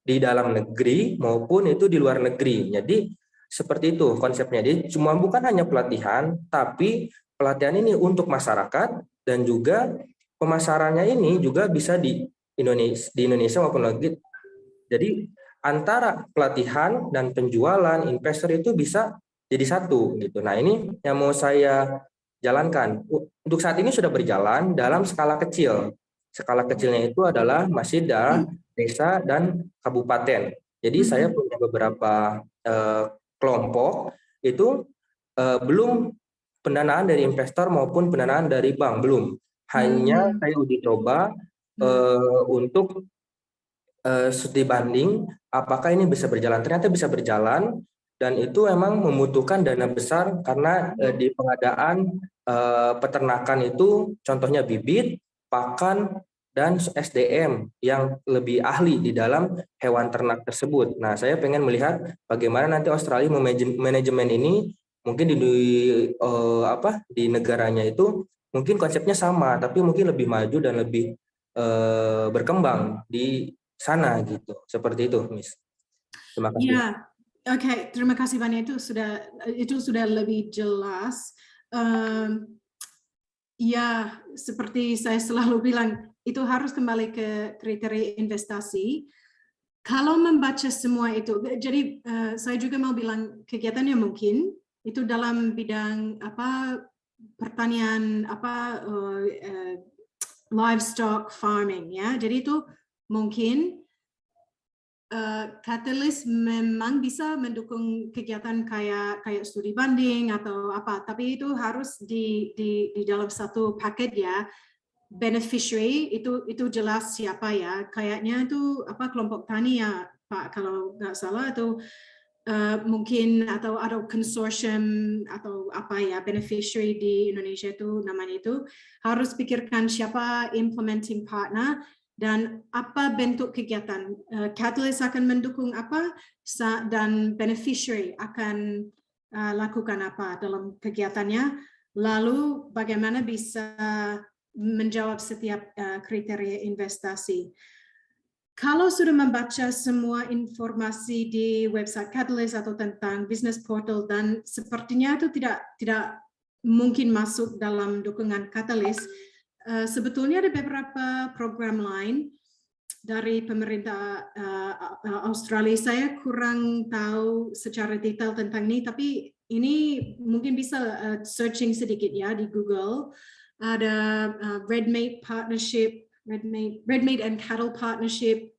di dalam negeri maupun itu di luar negeri. Jadi seperti itu konsepnya. Jadi cuma bukan hanya pelatihan, tapi pelatihan ini untuk masyarakat dan juga pemasarannya ini juga bisa di Indonesia maupun luar negeri. Jadi antara pelatihan dan penjualan investor itu bisa jadi satu gitu. Nah, ini yang mau saya jalankan. Untuk saat ini sudah berjalan dalam skala kecil. Skala kecilnya itu adalah masih dalam desa dan kabupaten. Jadi saya punya beberapa kelompok itu belum pendanaan dari investor maupun pendanaan dari bank, belum. Hanya saya uji coba untuk studi banding apakah ini bisa berjalan. Ternyata bisa berjalan, dan itu memang membutuhkan dana besar karena di pengadaan peternakan itu contohnya bibit, pakan, dan SDM yang lebih ahli di dalam hewan ternak tersebut. Nah, saya pengen melihat bagaimana nanti Australia manajemen ini mungkin di negaranya itu mungkin konsepnya sama, tapi mungkin lebih maju dan lebih berkembang di sana gitu. Seperti itu, Miss. Terima kasih. Ya, oke. Terima kasih banyak, itu sudah lebih jelas. Ya, seperti saya selalu bilang, itu harus kembali ke kriteria investasi. Kalau membaca semua itu, jadi saya juga mau bilang kegiatannya mungkin itu dalam bidang pertanian, livestock farming, ya. Jadi itu mungkin Katalis memang bisa mendukung kegiatan kayak studi banding atau apa, tapi itu harus di dalam satu paket, ya. Beneficiary itu jelas siapa, ya. Kayaknya itu kelompok tani, ya, Pak, kalau nggak salah, atau mungkin atau konsorsium atau apa, ya, beneficiary di Indonesia itu namanya. Itu harus pikirkan siapa implementing partner dan apa bentuk kegiatan. Katalis akan mendukung apa dan beneficiary akan lakukan apa dalam kegiatannya, lalu bagaimana bisa menjawab setiap kriteria investasi. Kalau sudah membaca semua informasi di website Katalis atau tentang business portal, dan sepertinya itu tidak mungkin masuk dalam dukungan Katalis, sebetulnya ada beberapa program lain dari pemerintah Australia. Saya kurang tahu secara detail tentang ini, tapi ini mungkin bisa searching sedikit, ya, di Google. Ada Red Meat Partnership, Red Meat and Cattle Partnership.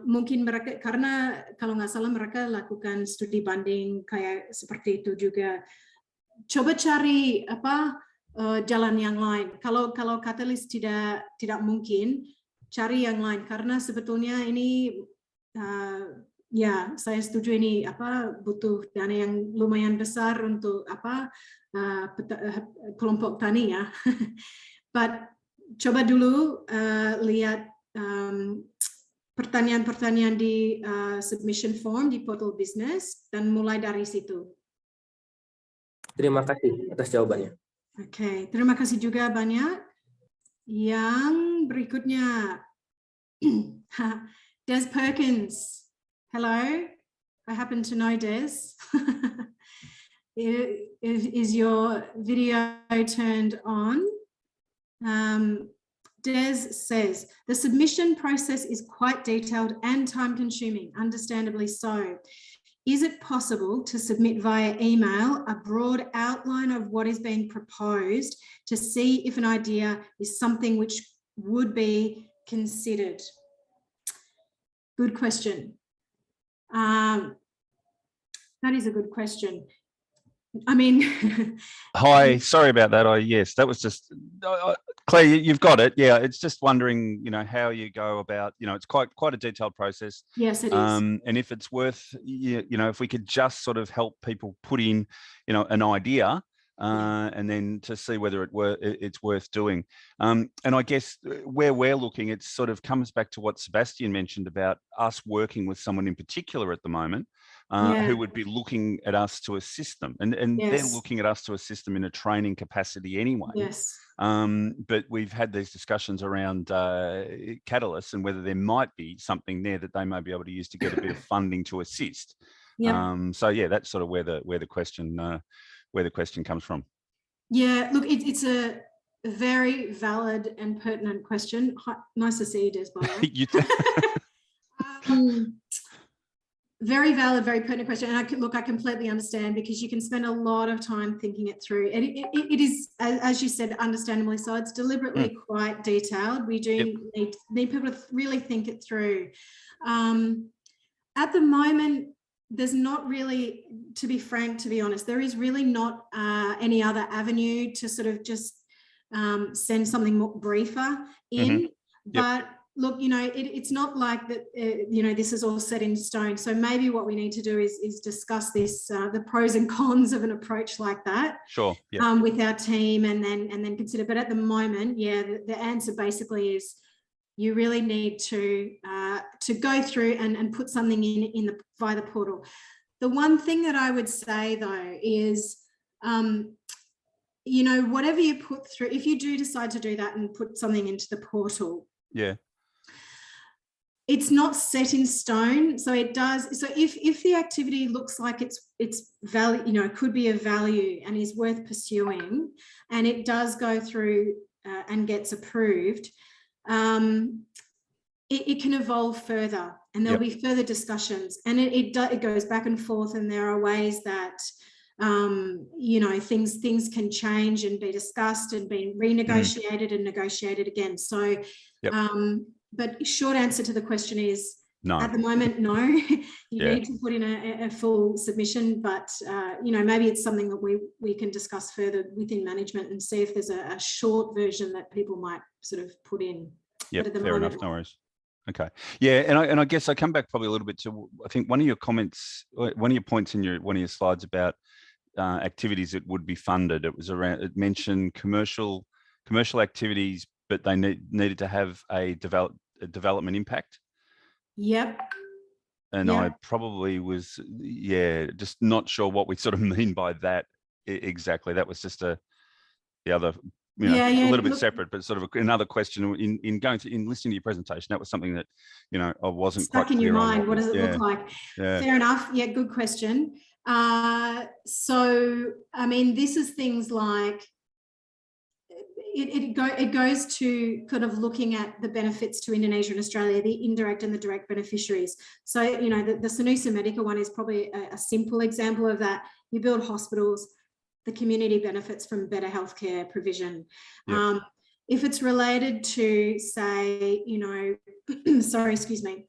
Mungkin mereka, karena kalau nggak salah mereka lakukan studi banding kayak seperti itu juga. Coba cari jalan yang lain. Kalau Katalis tidak mungkin, cari yang lain, karena sebetulnya ini ya, saya setuju ini butuh dana yang lumayan besar untuk kelompok tani, ya. But coba dulu lihat pertanyaan-pertanyaan di submission form di portal business dan mulai dari situ. Terima kasih atas jawabannya. Oke, terima kasih juga banyak. Yang berikutnya, Des Perkins. Hello, I happen to know Des. Is your video turned on? Des says, the submission process is quite detailed and time-consuming, understandably so. Is it possible to submit via email a broad outline of what is being proposed to see if an idea is something which would be considered? Good question. That is a good question. I mean, hi, sorry about that. Yes, that was just Claire, you've got it. Yeah, it's just wondering, how you go about, it's quite a detailed process. Yes, it is. And if it's worth, if we could just sort of help people put in, an idea, and then to see whether it's worth doing. And I guess where we're looking, it sort of comes back to what Sebastian mentioned about us working with someone in particular at the moment, who would be looking at us to assist them, and they're looking at us to assist them in a training capacity anyway. Yes. But we've had these discussions around Katalis and whether there might be something there that they may be able to use to get a bit of funding to assist. So yeah, that's sort of where the question comes from. Yeah, look, it's a very valid and pertinent question. Hi, nice to see you, Des, by the way. Very valid, very pertinent question. And I completely understand, because you can spend a lot of time thinking it through. And it is, as you said, understandably so. It's deliberately quite detailed. We do need people to really think it through. At the moment, there's not really, to be frank, to be honest, there is really not any other avenue to sort of just send something more briefer in. But look, you know, it's not like that, you know, this is all set in stone. So maybe what we need to do is discuss this, the pros and cons of an approach like that. Sure. With our team, and then consider. But at the moment, yeah, the answer basically is you really need to go through and put something in via the portal. The one thing that I would say though is, you know, whatever you put through, if you do decide to do that and put something into the portal, it's not set in stone. So it does. So if the activity looks like it's value, you know, it could be of value and is worth pursuing, and it does go through and gets approved, it can evolve further, and there'll be further discussions, and it goes back and forth, and there are ways that you know, things can change and be discussed and be renegotiated and negotiated again. So but short answer to the question is no. At the moment, no. You need to put in a full submission, but you know, maybe it's something that we can discuss further within management and see if there's a short version that people might sort of put in. Yeah, fair enough, no worries. Okay, yeah, and I guess I come back probably a little bit to, I think one of your comments, one of your points in one of your slides about activities that would be funded. It was around, it mentioned commercial activities, but they needed to have a development impact. Yep. And I probably was, just not sure what we sort of mean by that exactly. That was just the other, you know, a little bit separate, but sort of another question in listening to your presentation. That was something that, you know, I wasn't stuck quite in clear your mind. on. What does it look like? Fair enough. Yeah, good question. So, I mean, this is things like, it goes to kind of looking at the benefits to Indonesia and Australia, the indirect and the direct beneficiaries. So, you know, the Sanusa Medica one is probably a simple example of that. You build hospitals, the community benefits from better healthcare provision. If it's related to, say, you know, sorry, excuse me,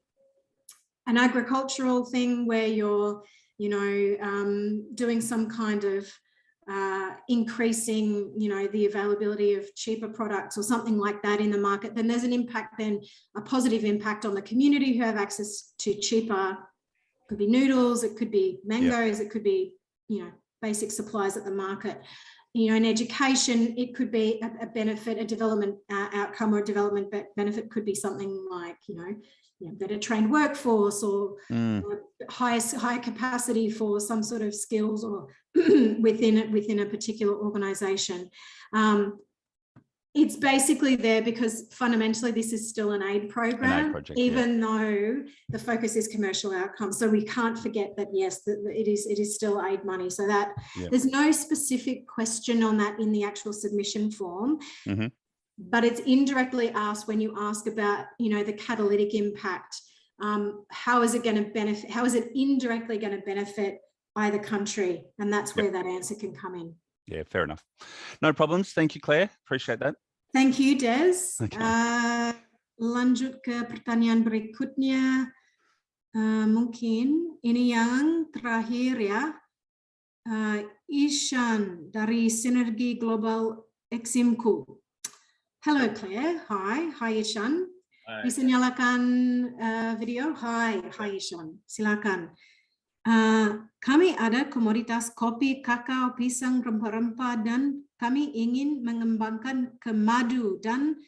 an agricultural thing where you're, you know, doing some kind of increasing, you know, the availability of cheaper products or something like that in the market, then there's an impact, then a positive impact on the community who have access to cheaper, could be noodles, it could be mangoes, it could be, you know, basic supplies at the market. You know, in education, it could be a benefit, a development outcome, or a development benefit could be something like, you know, better trained workforce, or higher capacity for some sort of skills, or within a particular organisation. It's basically there because fundamentally this is still an aid program, even though the focus is commercial outcomes. So we can't forget that, yes, that it is still aid money. So that there's no specific question on that in the actual submission form. But it's indirectly asked when you ask about, you know, the catalytic impact. How is it going to benefit? How is it indirectly going to benefit either country? And that's where that answer can come in. Yeah, fair enough. No problems. Thank you, Claire. Appreciate that. Thank you, Des. Lanjut ke pertanyaan berikutnya. Mungkin ini yang terakhir ya. Ishan dari Sinergi Global Eximku. Hello, Claire. Hi, Ishan. Hi. Bisa nyalakan video? Hi, Ishan. Silakan. Kami ada komoditas kopi, kakao, pisang, rempah-rempah, dan kami ingin mengembangkan ke madu dan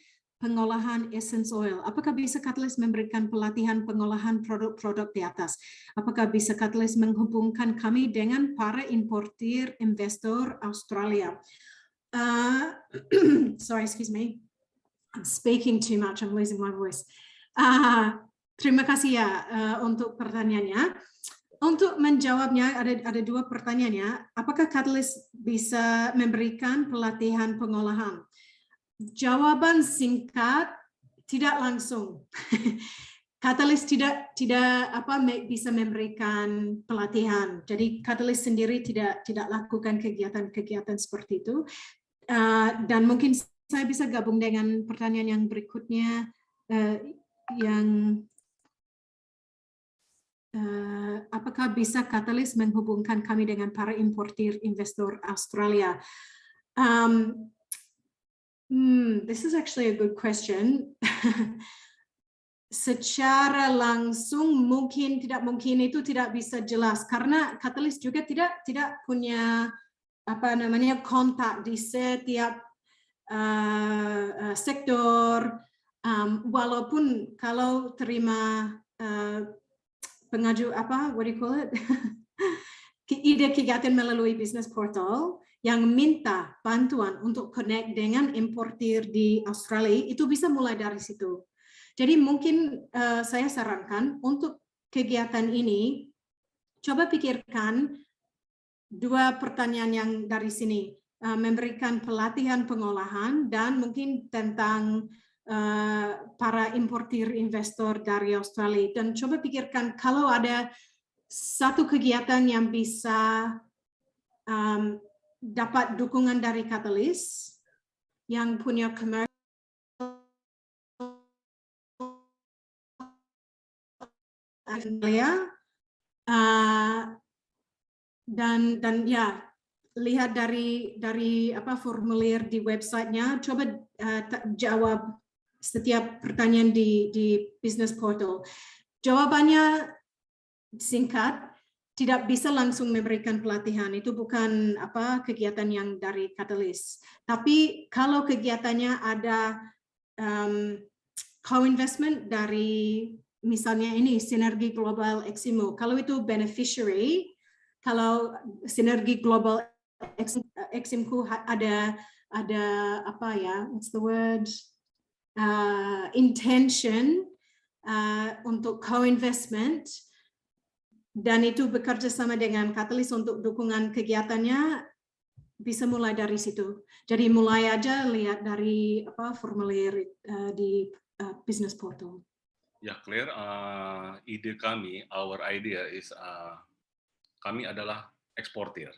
pengolahan essence oil. Apakah bisa Katalis memberikan pelatihan pengolahan produk-produk di atas? Apakah bisa Katalis menghubungkan kami dengan para importir investor Australia? Sorry, excuse me. I'm speaking too much. I'm losing my voice. Terima kasih ya untuk pertanyaannya. Untuk menjawabnya ada dua pertanyaannya. Apakah Katalis bisa memberikan pelatihan pengolahan? Jawaban singkat, tidak langsung. Katalis tidak bisa memberikan pelatihan. Jadi Katalis sendiri tidak lakukan kegiatan-kegiatan seperti itu. Dan mungkin saya bisa gabung dengan pertanyaan yang berikutnya, apakah bisa Katalis menghubungkan kami dengan para importir investor Australia? This is actually a good question. Secara langsung mungkin, tidak mungkin itu tidak bisa jelas karena Katalis juga tidak punya kontak di setiap sektor. Walaupun kalau terima ide kegiatan melalui business portal yang minta bantuan untuk connect dengan importir di Australia, itu bisa mulai dari situ. Jadi mungkin saya sarankan untuk kegiatan ini, coba pikirkan dua pertanyaan yang dari sini, memberikan pelatihan pengolahan dan mungkin tentang para importir investor dari Australia. Dan coba pikirkan kalau ada satu kegiatan yang bisa dapat dukungan dari Katalis yang punya commercial dan ya lihat dari formulir di websitenya, coba jawab setiap pertanyaan di business portal. Jawabannya singkat, tidak bisa langsung memberikan pelatihan, itu bukan kegiatan yang dari Katalis. Tapi kalau kegiatannya ada co-investment dari misalnya ini sinergi global Eximu, kalau itu beneficiary, kalau sinergi global Eximku ada what's the word, intention untuk co-investment, dan itu bekerja sama dengan Katalis untuk dukungan kegiatannya, bisa mulai dari situ. Jadi mulai aja lihat dari formulir di business portal. Ya, Claire, ide kami, our idea is kami adalah eksportir.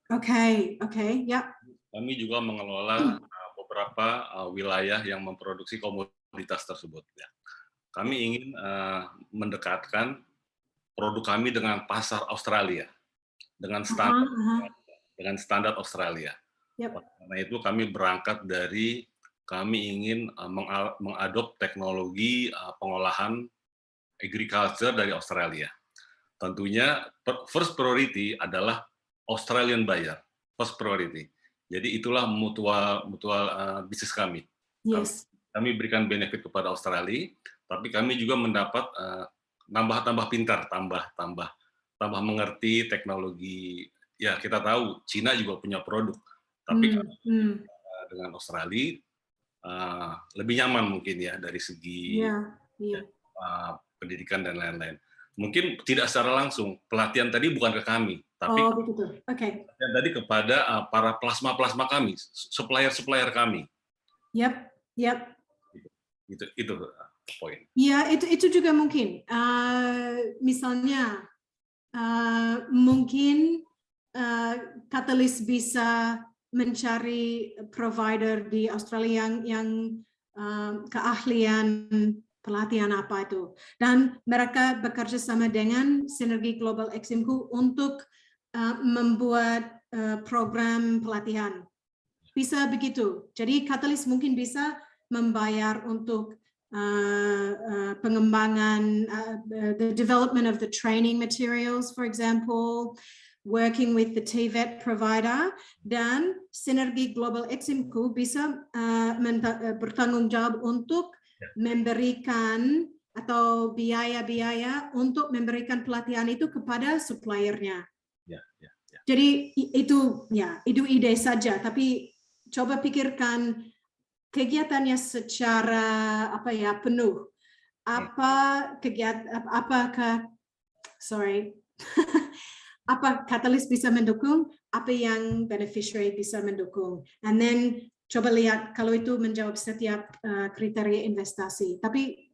Oke, ya. Kami juga mengelola beberapa wilayah yang memproduksi komoditas tersebut. Ya. Kami ingin mendekatkan produk kami dengan pasar Australia, dengan standar Australia. Yep. Karena itu kami berangkat dari kami ingin mengadop teknologi pengolahan agriculture dari Australia. Tentunya first priority adalah Australian buyer, first priority. Jadi itulah mutual bisnis kami. Yes. Kami berikan benefit kepada Australia, tapi kami juga mendapat tambah pintar, tambah mengerti teknologi. Ya, kita tahu Cina juga punya produk, tapi dengan Australia lebih nyaman mungkin ya dari segi pendidikan dan lain-lain. Mungkin tidak secara langsung, pelatihan tadi bukan ke kami, tapi pelatihan tadi kepada para plasma kami, supplier kami. Yap. Itu poin. Ya, itu juga mungkin. Misalnya, mungkin Katalis bisa mencari provider di Australia yang keahlian pelatihan apa itu. Dan mereka bekerja sama dengan Sinergi Global Eximku untuk membuat program pelatihan. Bisa begitu. Jadi Katalis mungkin bisa membayar untuk pengembangan, the development of the training materials, for example. working with the TVET provider, dan sinergi Global Eximku bisa bertanggung jawab untuk memberikan atau biaya-biaya untuk memberikan pelatihan itu kepada suppliernya. Jadi itu ide saja, tapi coba pikirkan kegiatannya secara penuh. Apa Katalis bisa mendukung, apa yang beneficiary bisa mendukung, and then coba lihat kalau itu menjawab setiap kriteria investasi. Tapi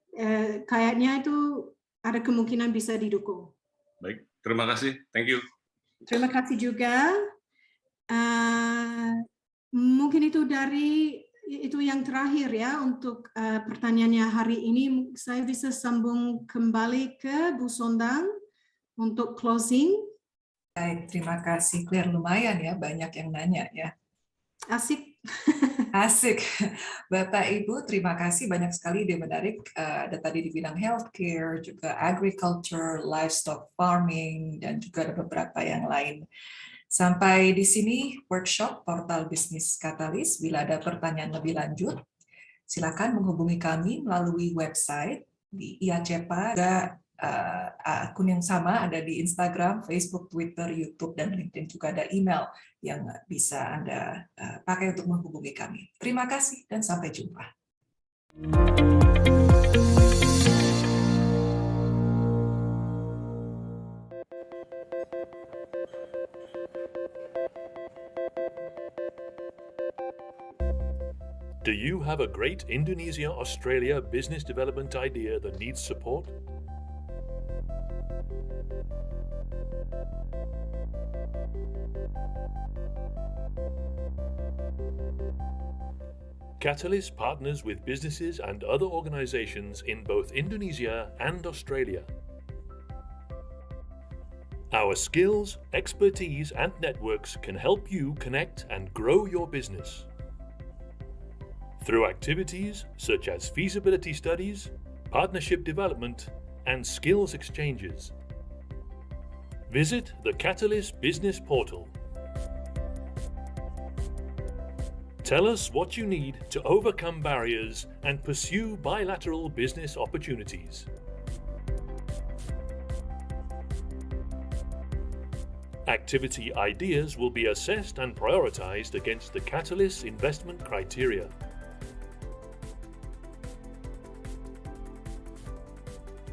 kayaknya itu ada kemungkinan bisa didukung. Baik, terima kasih. Thank you. Terima kasih juga. Mungkin itu yang terakhir ya untuk pertanyaannya hari ini. Saya bisa sambung kembali ke Bu Sondang untuk closing. Baik, terima kasih Claire. Lumayan ya, banyak yang nanya ya. Asik. Asik. Bapak Ibu, terima kasih, banyak sekali ide menarik. Ada tadi di bidang healthcare, juga agriculture, livestock farming, dan juga ada beberapa yang lain. Sampai di sini workshop Portal Bisnis Katalis. Bila ada pertanyaan lebih lanjut, silakan menghubungi kami melalui website di IA-CEPA. Akun yang sama ada di Instagram, Facebook, Twitter, YouTube, dan LinkedIn. Juga ada email yang bisa Anda pakai untuk menghubungi kami. Terima kasih dan sampai jumpa. Do you have a great Indonesia-Australia business development idea that needs support? Katalis partners with businesses and other organizations in both Indonesia and Australia. Our skills, expertise, and networks can help you connect and grow your business. Through activities such as feasibility studies, partnership development, and skills exchanges. Visit the Katalis Business Portal. Tell us what you need to overcome barriers and pursue bilateral business opportunities. Activity ideas will be assessed and prioritized against the Katalis investment criteria.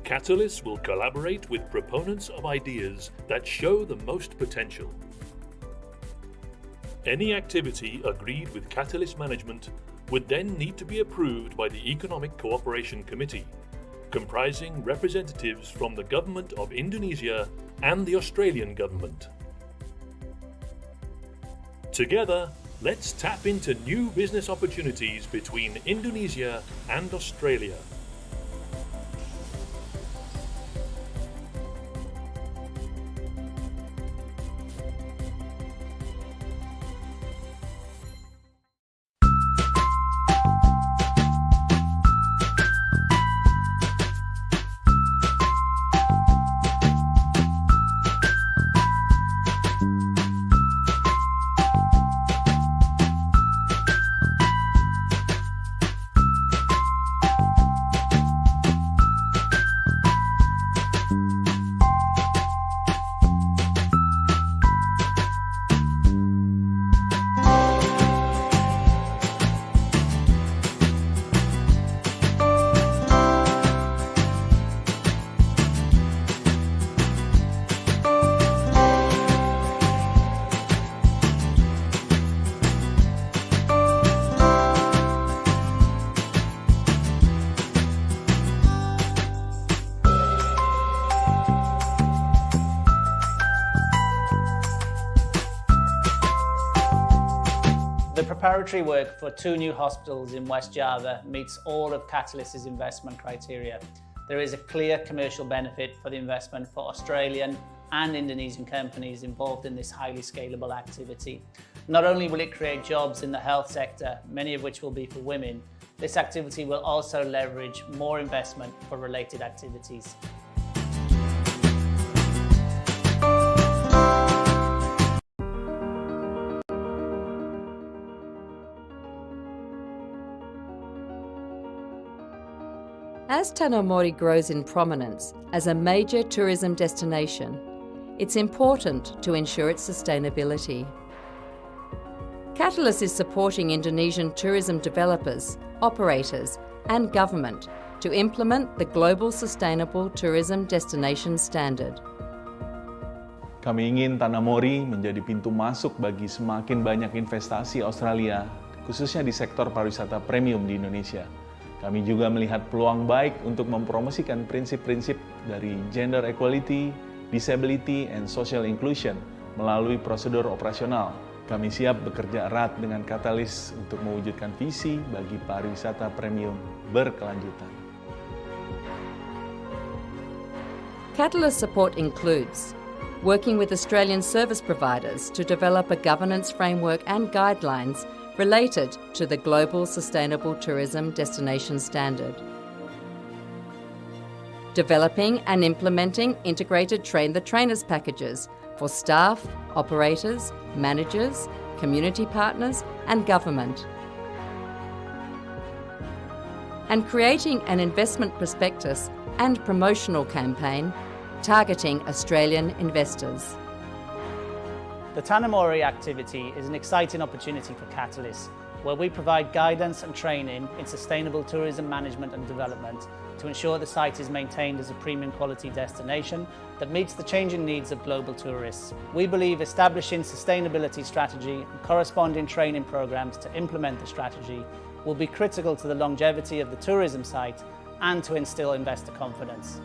Katalis will collaborate with proponents of ideas that show the most potential. Any activity agreed with Katalis management would then need to be approved by the Economic Cooperation Committee, comprising representatives from the Government of Indonesia and the Australian Government. Together, let's tap into new business opportunities between Indonesia and Australia. Preparatory work for 2 new hospitals in West Java meets all of Katalis' investment criteria. There is a clear commercial benefit for the investment for Australian and Indonesian companies involved in this highly scalable activity. Not only will it create jobs in the health sector, many of which will be for women, this activity will also leverage more investment for related activities. As Tanah Mori grows in prominence as a major tourism destination, it's important to ensure its sustainability. Katalis is supporting Indonesian tourism developers, operators, and government to implement the Global Sustainable Tourism Destination Standard. Kami ingin Tanah Mori menjadi pintu masuk bagi semakin banyak investasi Australia, khususnya di sektor pariwisata premium di Indonesia. Kami juga melihat peluang baik untuk mempromosikan prinsip-prinsip dari gender equality, disability, and social inclusion melalui prosedur operasional. Kami siap bekerja erat dengan Katalis untuk mewujudkan visi bagi pariwisata premium berkelanjutan. Katalis support includes working with Australian service providers to develop a governance framework and guidelines related to the Global Sustainable Tourism Destination Standard. Developing and implementing integrated train-the-trainers packages for staff, operators, managers, community partners, and government. And creating an investment prospectus and promotional campaign targeting Australian investors. The Tanah Mori activity is an exciting opportunity for Katalis, where we provide guidance and training in sustainable tourism management and development to ensure the site is maintained as a premium quality destination that meets the changing needs of global tourists. We believe establishing sustainability strategy and corresponding training programs to implement the strategy will be critical to the longevity of the tourism site and to instill investor confidence.